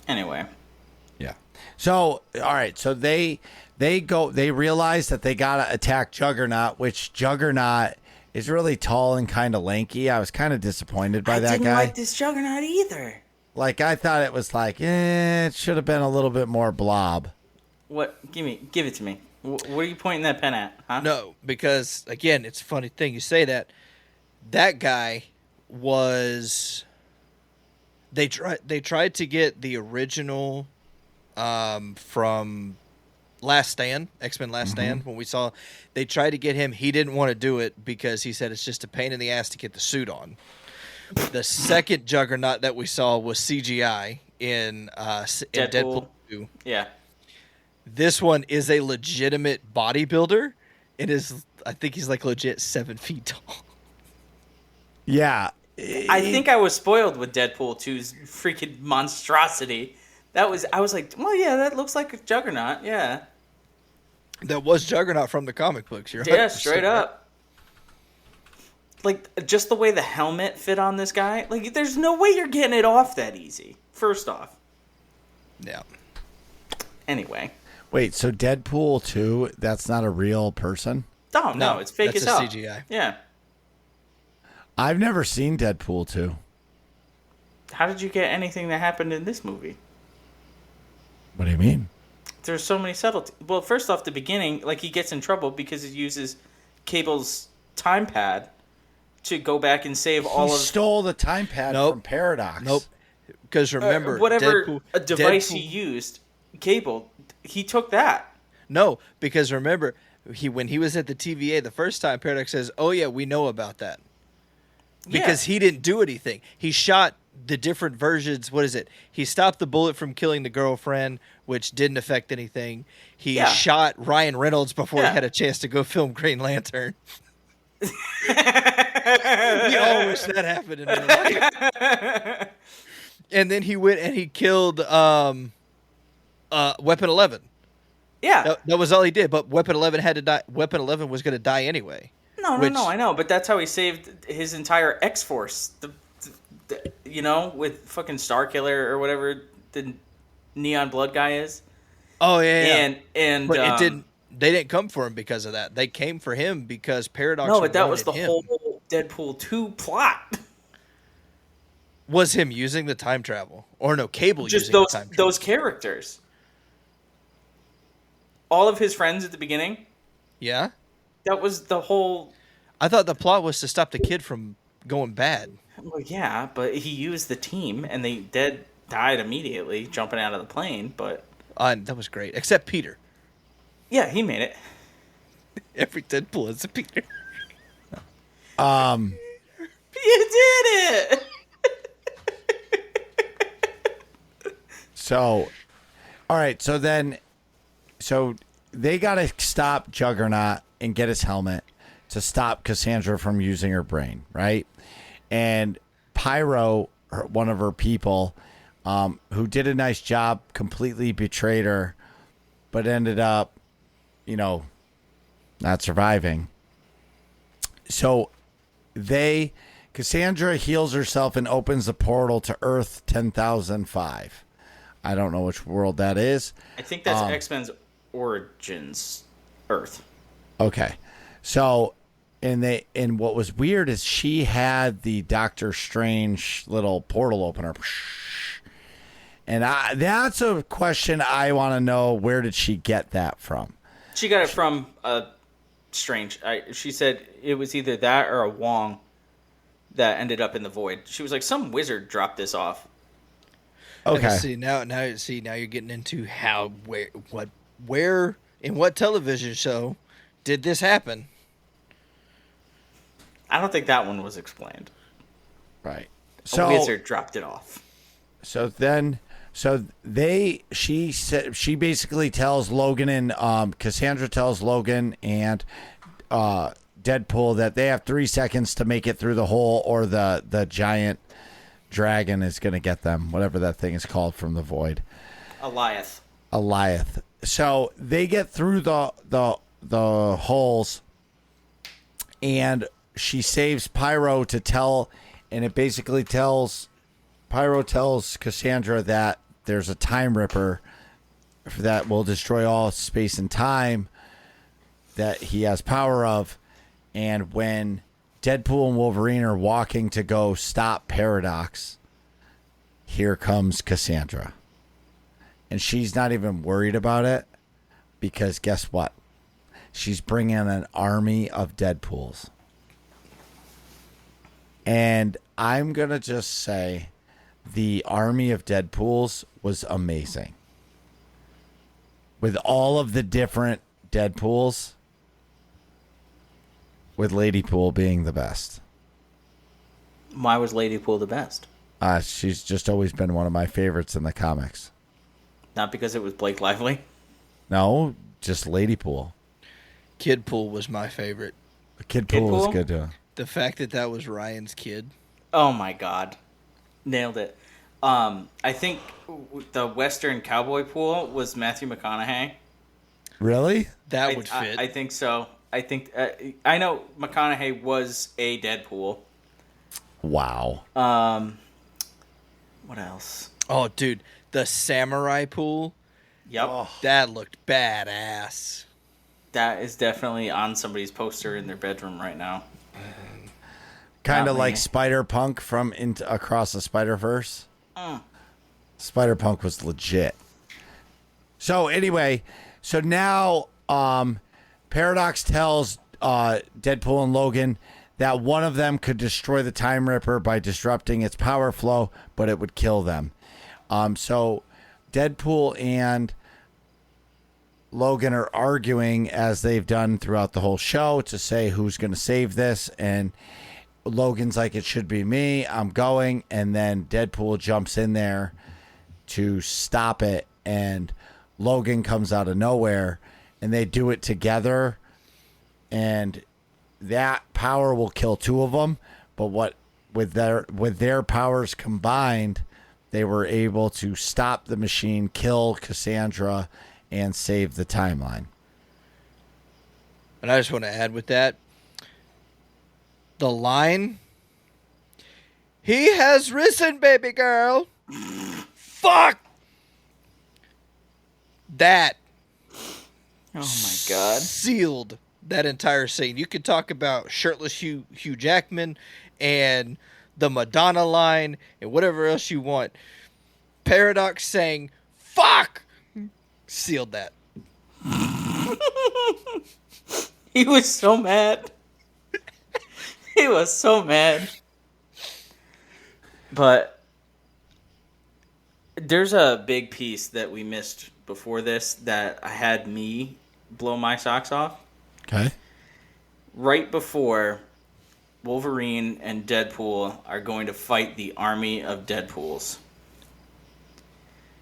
Speaker 3: Anyway.
Speaker 1: Yeah. So, all right. So they realize that they got to attack Juggernaut, which Juggernaut is really tall and kind of lanky. I was kind of disappointed by that guy. I
Speaker 3: didn't like this Juggernaut either.
Speaker 1: Like, I thought it was like, it should have been a little bit more blob.
Speaker 3: What? Give it to me. What are you pointing that pen at? Huh?
Speaker 2: No, because, again, it's a funny thing you say that. That guy was... They tried to get the original from Last Stand, X-Men Last Stand, when we saw... They tried to get him. He didn't want to do it because he said it's just a pain in the ass to get the suit on. The second Juggernaut that we saw was CGI in Deadpool 2.
Speaker 3: Yeah.
Speaker 2: This one is a legitimate bodybuilder. I think he's like legit 7 feet tall.
Speaker 1: Yeah.
Speaker 3: I think I was spoiled with Deadpool 2's freaking monstrosity. I was like, well, yeah, that looks like a Juggernaut. Yeah.
Speaker 2: That was Juggernaut from the comic books. You're
Speaker 3: Yeah,
Speaker 2: 100%
Speaker 3: straight
Speaker 2: right.
Speaker 3: up. Like, just the way the helmet fit on this guy. Like, there's no way you're getting it off that easy, first off.
Speaker 2: Yeah.
Speaker 3: Anyway.
Speaker 1: Wait, so Deadpool 2, that's not a real person?
Speaker 3: Oh, no, it's fake
Speaker 2: that's
Speaker 3: as hell.
Speaker 2: a CGI.
Speaker 3: Yeah.
Speaker 1: I've never seen Deadpool 2.
Speaker 3: How did you get anything that happened in this movie?
Speaker 1: What do you mean?
Speaker 3: There's so many subtleties. Well, first off, the beginning, like, he gets in trouble because he uses Cable's time pad to go back and save all
Speaker 1: He
Speaker 3: of...
Speaker 1: stole the time pad
Speaker 2: Nope.
Speaker 1: from Paradox.
Speaker 2: Nope. Because remember,
Speaker 3: whatever a device
Speaker 2: Deadpool-
Speaker 3: he used, Cable, he took that.
Speaker 2: No, because remember, when he was at the TVA the first time, Paradox says, "Oh yeah, we know about that." Because he didn't do anything. He shot the different versions. What is it? He stopped the bullet from killing the girlfriend, which didn't affect anything. He shot Ryan Reynolds before he had a chance to go film Green Lantern. We all wish that happened in real life. And then he went and he killed Weapon 11.
Speaker 3: Yeah.
Speaker 2: That was all he did. But Weapon 11 had to die. Weapon 11 was going to die anyway.
Speaker 3: No, I know. But that's how he saved his entire X-Force. With fucking Starkiller or whatever the Neon Blood guy is.
Speaker 2: Oh, yeah.
Speaker 3: And
Speaker 2: but it didn't. They didn't come for him because of that. They came for him because Paradox.
Speaker 3: No, but that was the
Speaker 2: him.
Speaker 3: whole Deadpool 2 plot.
Speaker 2: Was him using the time travel, or no? Cable
Speaker 3: Just
Speaker 2: using the time travel.
Speaker 3: those characters. All of his friends at the beginning.
Speaker 2: Yeah.
Speaker 3: That was the whole.
Speaker 2: I thought the plot was to stop the kid from going bad.
Speaker 3: Well, yeah, but he used the team, and they died immediately jumping out of the plane. But
Speaker 2: That was great, except Peter.
Speaker 3: yeah, he made it.
Speaker 2: Every Deadpool is a Peter.
Speaker 3: You did it.
Speaker 1: So, all right. So they got to stop Juggernaut and get his helmet to stop Cassandra from using her brain, right? And Pyro, one of her people, who did a nice job, completely betrayed her, but ended up, not surviving. So Cassandra heals herself and opens the portal to Earth 10,005. I don't know which world that is.
Speaker 3: I think that's X-Men's Origins Earth.
Speaker 1: Okay. So, and what was weird is she had the Doctor Strange little portal opener. And that's a question I want to know. Where did she get that from?
Speaker 3: She got it from Strange. She said it was either that or a Wong that ended up in the void. She was like, some wizard dropped this off.
Speaker 1: Okay.
Speaker 2: Now you're getting into where in what television show did this happen?
Speaker 3: I don't think that one was explained.
Speaker 1: Right.
Speaker 3: A wizard dropped it off.
Speaker 1: She basically tells Logan and Cassandra tells Logan and Deadpool that they have 3 seconds to make it through the hole, or the giant dragon is going to get them, whatever that thing is called from the void. Eliath. So they get through the holes, and she saves Pyro to tell, and it basically Pyro tells Cassandra that there's a time ripper that will destroy all space and time that he has power of. And when Deadpool and Wolverine are walking to go stop Paradox, here comes Cassandra. And she's not even worried about it, because guess what? She's bringing an army of Deadpools. And I'm going to just say the army of Deadpools was amazing. With all of the different Deadpools, with Ladypool being the best.
Speaker 3: Why was Ladypool the best?
Speaker 1: She's just always been one of my favorites in the comics.
Speaker 3: Not because it was Blake Lively?
Speaker 1: No, just Lady Pool.
Speaker 2: Kid Pool was my favorite.
Speaker 1: Kid Pool was
Speaker 3: Pool?
Speaker 1: good too.
Speaker 2: The fact that that was Ryan's kid.
Speaker 3: Oh my god, nailed it. I think the Western Cowboy Pool was Matthew McConaughey.
Speaker 1: Really?
Speaker 2: That would
Speaker 3: I,
Speaker 2: fit.
Speaker 3: I think so. I think I know McConaughey was a Deadpool.
Speaker 1: Wow.
Speaker 3: What else?
Speaker 2: Oh, dude, the Samurai Pool.
Speaker 3: Yep,
Speaker 2: That looked badass.
Speaker 3: that is definitely on somebody's poster in their bedroom right now.
Speaker 1: Kind
Speaker 3: Not
Speaker 1: of like
Speaker 3: me.
Speaker 1: Spider-Punk from Across the Spider-Verse. Spider-Punk was legit. So anyway, so now Paradox tells Deadpool and Logan that one of them could destroy the Time Ripper by disrupting its power flow, but it would kill them. So Deadpool and Logan are arguing, as they've done throughout the whole show, to say who's going to save this. And Logan's like, it should be me. I'm going. And then Deadpool jumps in there to stop it. And Logan comes out of nowhere. And they do it together. And that power will kill two of them. But what with their powers combined, they were able to stop the machine, kill Cassandra, and save the timeline.
Speaker 2: And I just want to add with that, the line, "He has risen, baby girl." Fuck! That
Speaker 3: Oh my god.
Speaker 2: sealed that entire scene. You could talk about shirtless Hugh Jackman and the Madonna line and whatever else you want. Paradox saying, "Fuck!" sealed that.
Speaker 3: He was so mad. He was so mad. But there's a big piece that we missed before this that had me blow my socks off.
Speaker 1: Okay.
Speaker 3: Right before Wolverine and Deadpool are going to fight the army of Deadpools.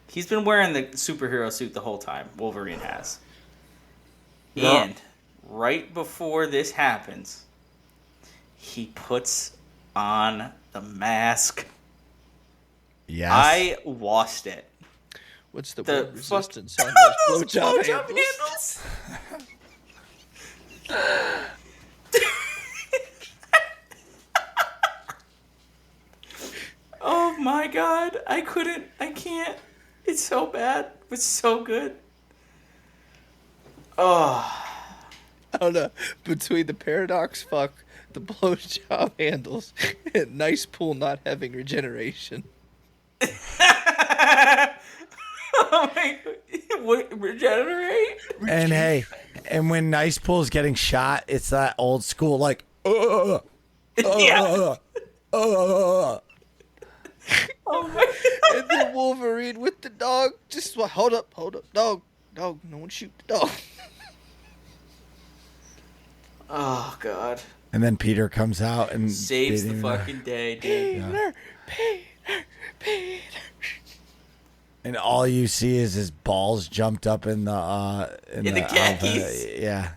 Speaker 3: He's been wearing the superhero suit the whole time. Wolverine has.
Speaker 2: Yeah.
Speaker 3: And right before this happens, he puts on the mask.
Speaker 1: Yes.
Speaker 3: I lost it.
Speaker 2: What's the
Speaker 3: The
Speaker 2: word
Speaker 3: fuck-
Speaker 2: resistance on
Speaker 3: Those
Speaker 2: those blowjob
Speaker 3: blowjob
Speaker 2: handles?
Speaker 3: handles. Oh my god. I can't. It's so bad. It's so good. Oh.
Speaker 2: I don't know. Between the Paradox fuck, the blowjob handles, and Nice Pool not having regeneration.
Speaker 3: Oh my god. What, regenerate?
Speaker 1: And hey, and when Nice Pool's getting shot, it's that old school like,
Speaker 3: Yeah. Oh my god.
Speaker 2: And then Wolverine with the dog, just hold up, dog, no one shoot the dog.
Speaker 3: Oh god.
Speaker 1: and then Peter comes out and
Speaker 3: Saves the
Speaker 1: didn't even-
Speaker 3: fucking day, dude.
Speaker 2: Peter.
Speaker 1: and all you see is his balls jumped up in the
Speaker 3: In the khakis?
Speaker 1: Yeah.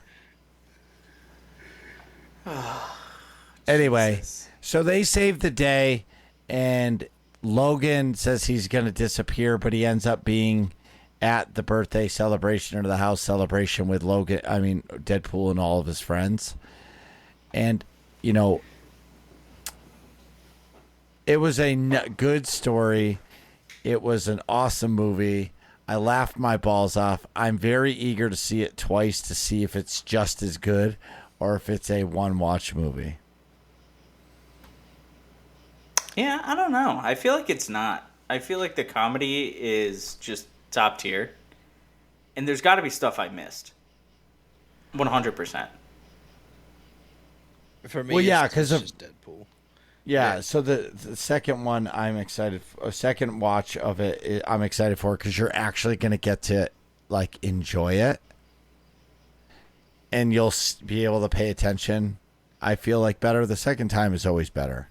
Speaker 1: Anyway,
Speaker 3: Jesus.
Speaker 1: so they save the day, and Logan says he's going to disappear, but he ends up being at the birthday celebration or the house celebration with Deadpool and all of his friends. And, you know, it was a good story. It was an awesome movie. I laughed my balls off. I'm very eager to see it twice to see if it's just as good or if it's a one-watch movie.
Speaker 3: Yeah, I don't know. I feel like it's not. I feel like the comedy is just top tier. And there's got to be stuff I missed. 100%.
Speaker 2: For me,
Speaker 1: Well, yeah,
Speaker 2: it's
Speaker 1: 'cause of-
Speaker 2: just Deadpool.
Speaker 1: Yeah, so the second one I'm excited for, a second watch of it I'm excited for because you're actually going to get to like enjoy it and you'll be able to pay attention. I feel like better. The second time is always better.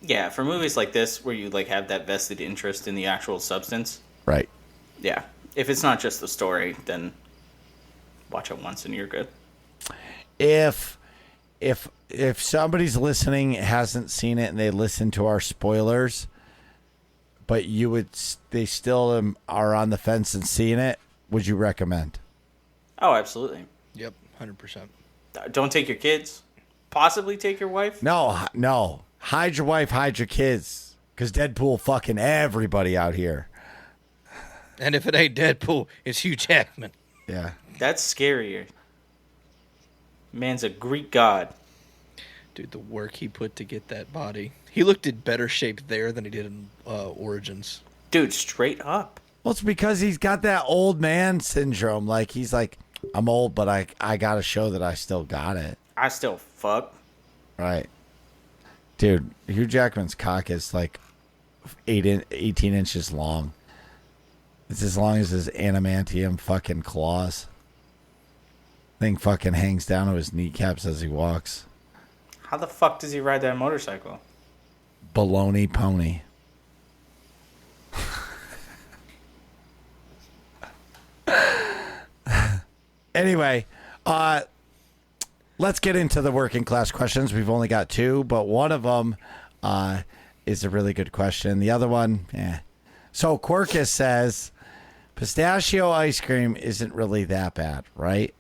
Speaker 3: Yeah, for movies like this where you like have that vested interest in the actual substance.
Speaker 1: Right.
Speaker 3: Yeah, If it's not just the story, then watch it once and you're good.
Speaker 1: If somebody's listening hasn't seen it and they listen to our spoilers, but they still are on the fence and seeing it, would you recommend?
Speaker 3: Oh, absolutely.
Speaker 2: Yep, 100%.
Speaker 3: Don't take your kids. Possibly take your wife.
Speaker 1: No. Hide your wife, hide your kids, because Deadpool fucking everybody out here.
Speaker 2: And if it ain't Deadpool, it's Hugh Jackman.
Speaker 1: Yeah.
Speaker 3: That's scarier. Man's a Greek god.
Speaker 2: Dude, the work he put to get that body. He looked in better shape there than he did in Origins.
Speaker 3: Dude, straight up.
Speaker 1: Well, it's because he's got that old man syndrome. Like, he's like, I'm old, but I got to show that I still got it.
Speaker 3: I still fuck.
Speaker 1: Right. Dude, Hugh Jackman's cock is like 18 inches long. It's as long as his adamantium fucking claws. Thing fucking hangs down to his kneecaps as he walks.
Speaker 3: How the fuck does he ride that motorcycle?
Speaker 1: Baloney pony. Anyway, let's get into the working class questions. We've only got two, but one of them is a really good question. The other one, So Quirkus says, pistachio ice cream isn't really that bad, right?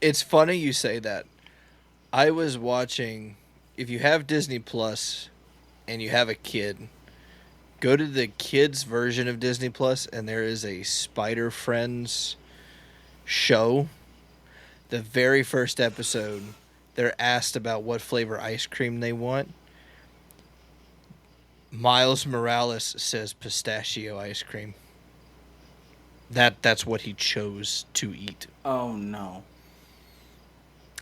Speaker 2: It's funny you say that. I was watching, if you have Disney Plus and you have a kid, go to the kids version of Disney Plus and there is a Spider Friends show. The very first episode, they're asked about what flavor ice cream they want. Miles Morales says pistachio ice cream. That's what he chose to eat.
Speaker 3: Oh, no.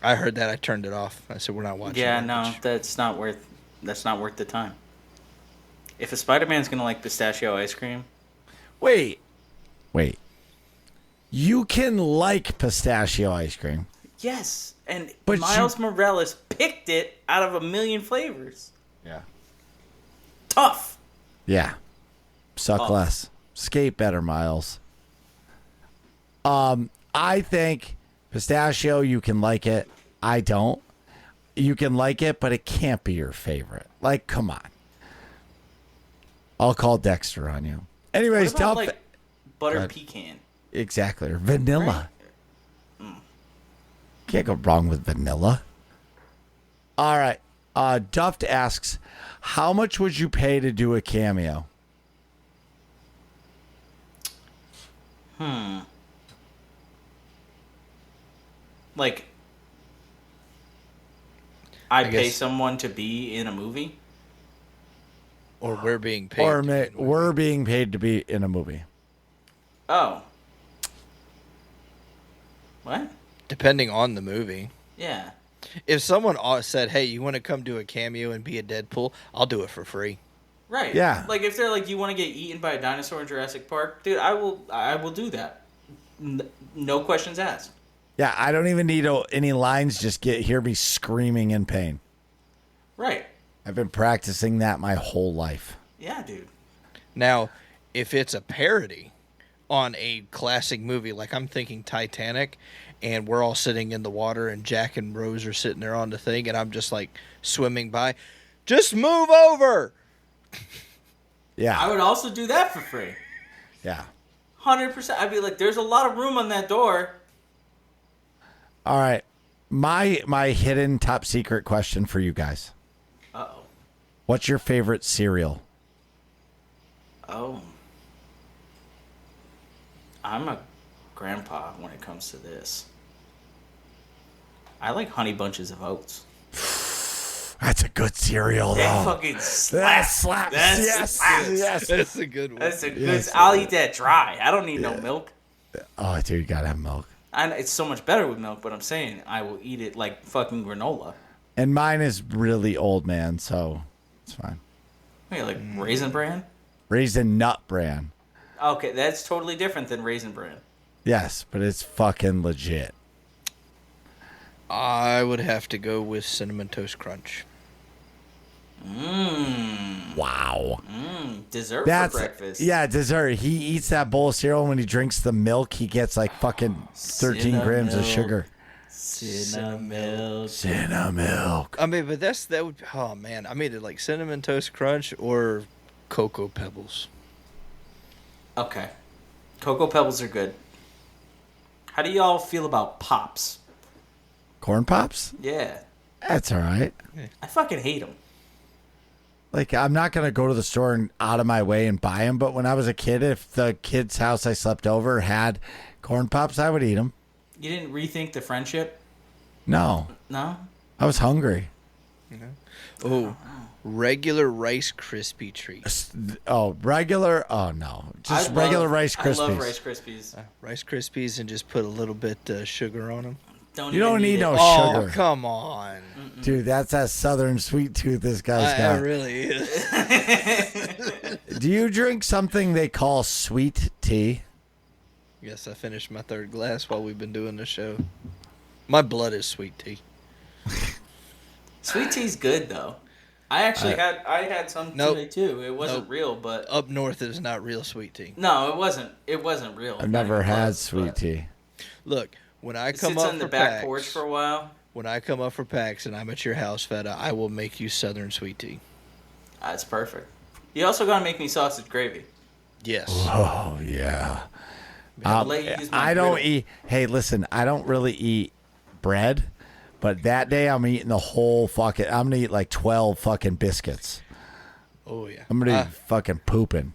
Speaker 2: I heard that. I turned it off. I said, we're not watching.
Speaker 3: Yeah,
Speaker 2: that
Speaker 3: no,
Speaker 2: much.
Speaker 3: that's not worth the time. If a Spider-Man's gonna like pistachio ice cream,
Speaker 1: Wait. You can like pistachio ice cream.
Speaker 3: yes. And
Speaker 1: But
Speaker 3: Miles Morales picked it out of a million flavors.
Speaker 1: Yeah.
Speaker 3: Tough.
Speaker 1: Yeah. Suck
Speaker 3: Tough.
Speaker 1: less. Skate better, Miles. I think pistachio, you can like it. I don't. You can like it, but it can't be your favorite. Like, come on. I'll call Dexter on you. Anyways,
Speaker 3: What about,
Speaker 1: tell
Speaker 3: like butter
Speaker 1: ahead.
Speaker 3: pecan?
Speaker 1: exactly, or vanilla. Can't go wrong with vanilla. All right. Duft asks, how much would you pay to do a cameo?
Speaker 3: Like, I pay
Speaker 2: guess-
Speaker 3: someone to be in a movie?
Speaker 2: Or we're being paid.
Speaker 1: Or
Speaker 2: to do it.
Speaker 1: we're being paid to be in a movie.
Speaker 3: Oh. What?
Speaker 2: Depending on the movie.
Speaker 3: Yeah.
Speaker 2: If someone said, hey, you want to come do a cameo and be a Deadpool, I'll do it for free.
Speaker 3: Right.
Speaker 1: Yeah.
Speaker 3: Like, if they're like, you want to get eaten by a dinosaur in Jurassic Park, dude, I will do that. No questions asked.
Speaker 1: Yeah, I don't even need any lines. Just hear me screaming in pain.
Speaker 3: Right.
Speaker 1: I've been practicing that my whole life.
Speaker 3: Yeah, dude.
Speaker 2: Now, if it's a parody on a classic movie, like I'm thinking Titanic, and we're all sitting in the water and Jack and Rose are sitting there on the thing, and I'm just like swimming by, just move over.
Speaker 1: Yeah.
Speaker 3: I would also do that for free.
Speaker 1: Yeah.
Speaker 3: 100%. I'd be like, there's a lot of room on that door.
Speaker 1: All right. My hidden top secret question for you guys.
Speaker 3: Uh-oh.
Speaker 1: What's your favorite cereal?
Speaker 3: Oh. I'm a grandpa when it comes to this. I like Honey Bunches of Oats.
Speaker 1: That's a good cereal,
Speaker 3: That
Speaker 1: though.
Speaker 3: fucking
Speaker 1: That
Speaker 3: slaps.
Speaker 1: slaps.
Speaker 3: That
Speaker 1: Yes.
Speaker 3: slaps.
Speaker 1: Yes.
Speaker 2: That's a good one.
Speaker 3: That's a good.
Speaker 1: Yes.
Speaker 3: I'll eat that dry. I don't need no milk.
Speaker 1: Oh, dude, you gotta have milk.
Speaker 3: It's so much better with milk, but I'm saying I will eat it like fucking granola.
Speaker 1: And mine is really old, man, so it's fine.
Speaker 3: Wait, like Raisin Bran?
Speaker 1: Raisin Nut Bran.
Speaker 3: Okay, that's totally different than Raisin Bran.
Speaker 1: Yes, but it's fucking legit.
Speaker 2: I would have to go with Cinnamon Toast Crunch.
Speaker 1: Wow.
Speaker 3: dessert
Speaker 1: That's
Speaker 3: for breakfast.
Speaker 1: yeah, dessert. He eats that bowl of cereal. When he drinks the milk, he gets like fucking 13 grams of sugar.
Speaker 3: Cinnamon.
Speaker 1: Cinnamilk.
Speaker 2: I mean, but that would. Oh man, I made it like cinnamon toast crunch or cocoa pebbles.
Speaker 3: Okay. Cocoa Pebbles are good. How do y'all feel about Pops?
Speaker 1: Corn Pops?
Speaker 3: Yeah.
Speaker 1: That's all right.
Speaker 3: I fucking hate them.
Speaker 1: Like, I'm not going to go to the store and out of my way and buy them, but when I was a kid, if the kid's house I slept over had Corn Pops, I would eat them.
Speaker 3: You didn't rethink the friendship?
Speaker 1: No.
Speaker 3: No?
Speaker 1: I was hungry.
Speaker 2: Oh, regular Rice Krispie treats.
Speaker 1: Oh, regular? Oh, no. Just regular Rice Krispies.
Speaker 3: I love Rice Krispies.
Speaker 2: Rice Krispies and just put a little bit sugar on them.
Speaker 1: You don't need no
Speaker 2: Oh,
Speaker 1: sugar.
Speaker 2: come on.
Speaker 1: Dude, that's that southern sweet tooth this guy's got.
Speaker 2: It really is.
Speaker 1: Do you drink something they call sweet tea?
Speaker 2: Yes, I finished my third glass while we've been doing the show. My blood is sweet tea.
Speaker 3: Sweet tea's good though. I had some today too. It wasn't real, but
Speaker 2: up north is not real sweet tea.
Speaker 3: No, it wasn't. It wasn't real.
Speaker 1: I've never had sweet tea.
Speaker 2: Look, when I
Speaker 3: It
Speaker 2: come
Speaker 3: sits
Speaker 2: up
Speaker 3: on
Speaker 2: for
Speaker 3: the back
Speaker 2: PAX,
Speaker 3: porch for a while.
Speaker 2: when I come up for PAX and I'm at your house, Feta, I will make you Southern sweet tea.
Speaker 3: That's perfect. You also gotta make me sausage gravy.
Speaker 2: Yes.
Speaker 1: Oh, yeah.
Speaker 3: I'll let you use my
Speaker 1: I don't
Speaker 3: griddle.
Speaker 1: eat. Hey, listen, I don't really eat bread, but that day I'm eating the whole fucking. I'm gonna eat like 12 fucking biscuits.
Speaker 2: Oh yeah.
Speaker 1: I'm gonna be fucking pooping.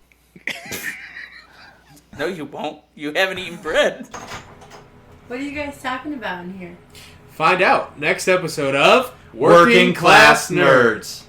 Speaker 3: No, you won't. You haven't eaten bread.
Speaker 4: What are you guys talking about in here?
Speaker 5: Find out next episode of Working Class Nerds.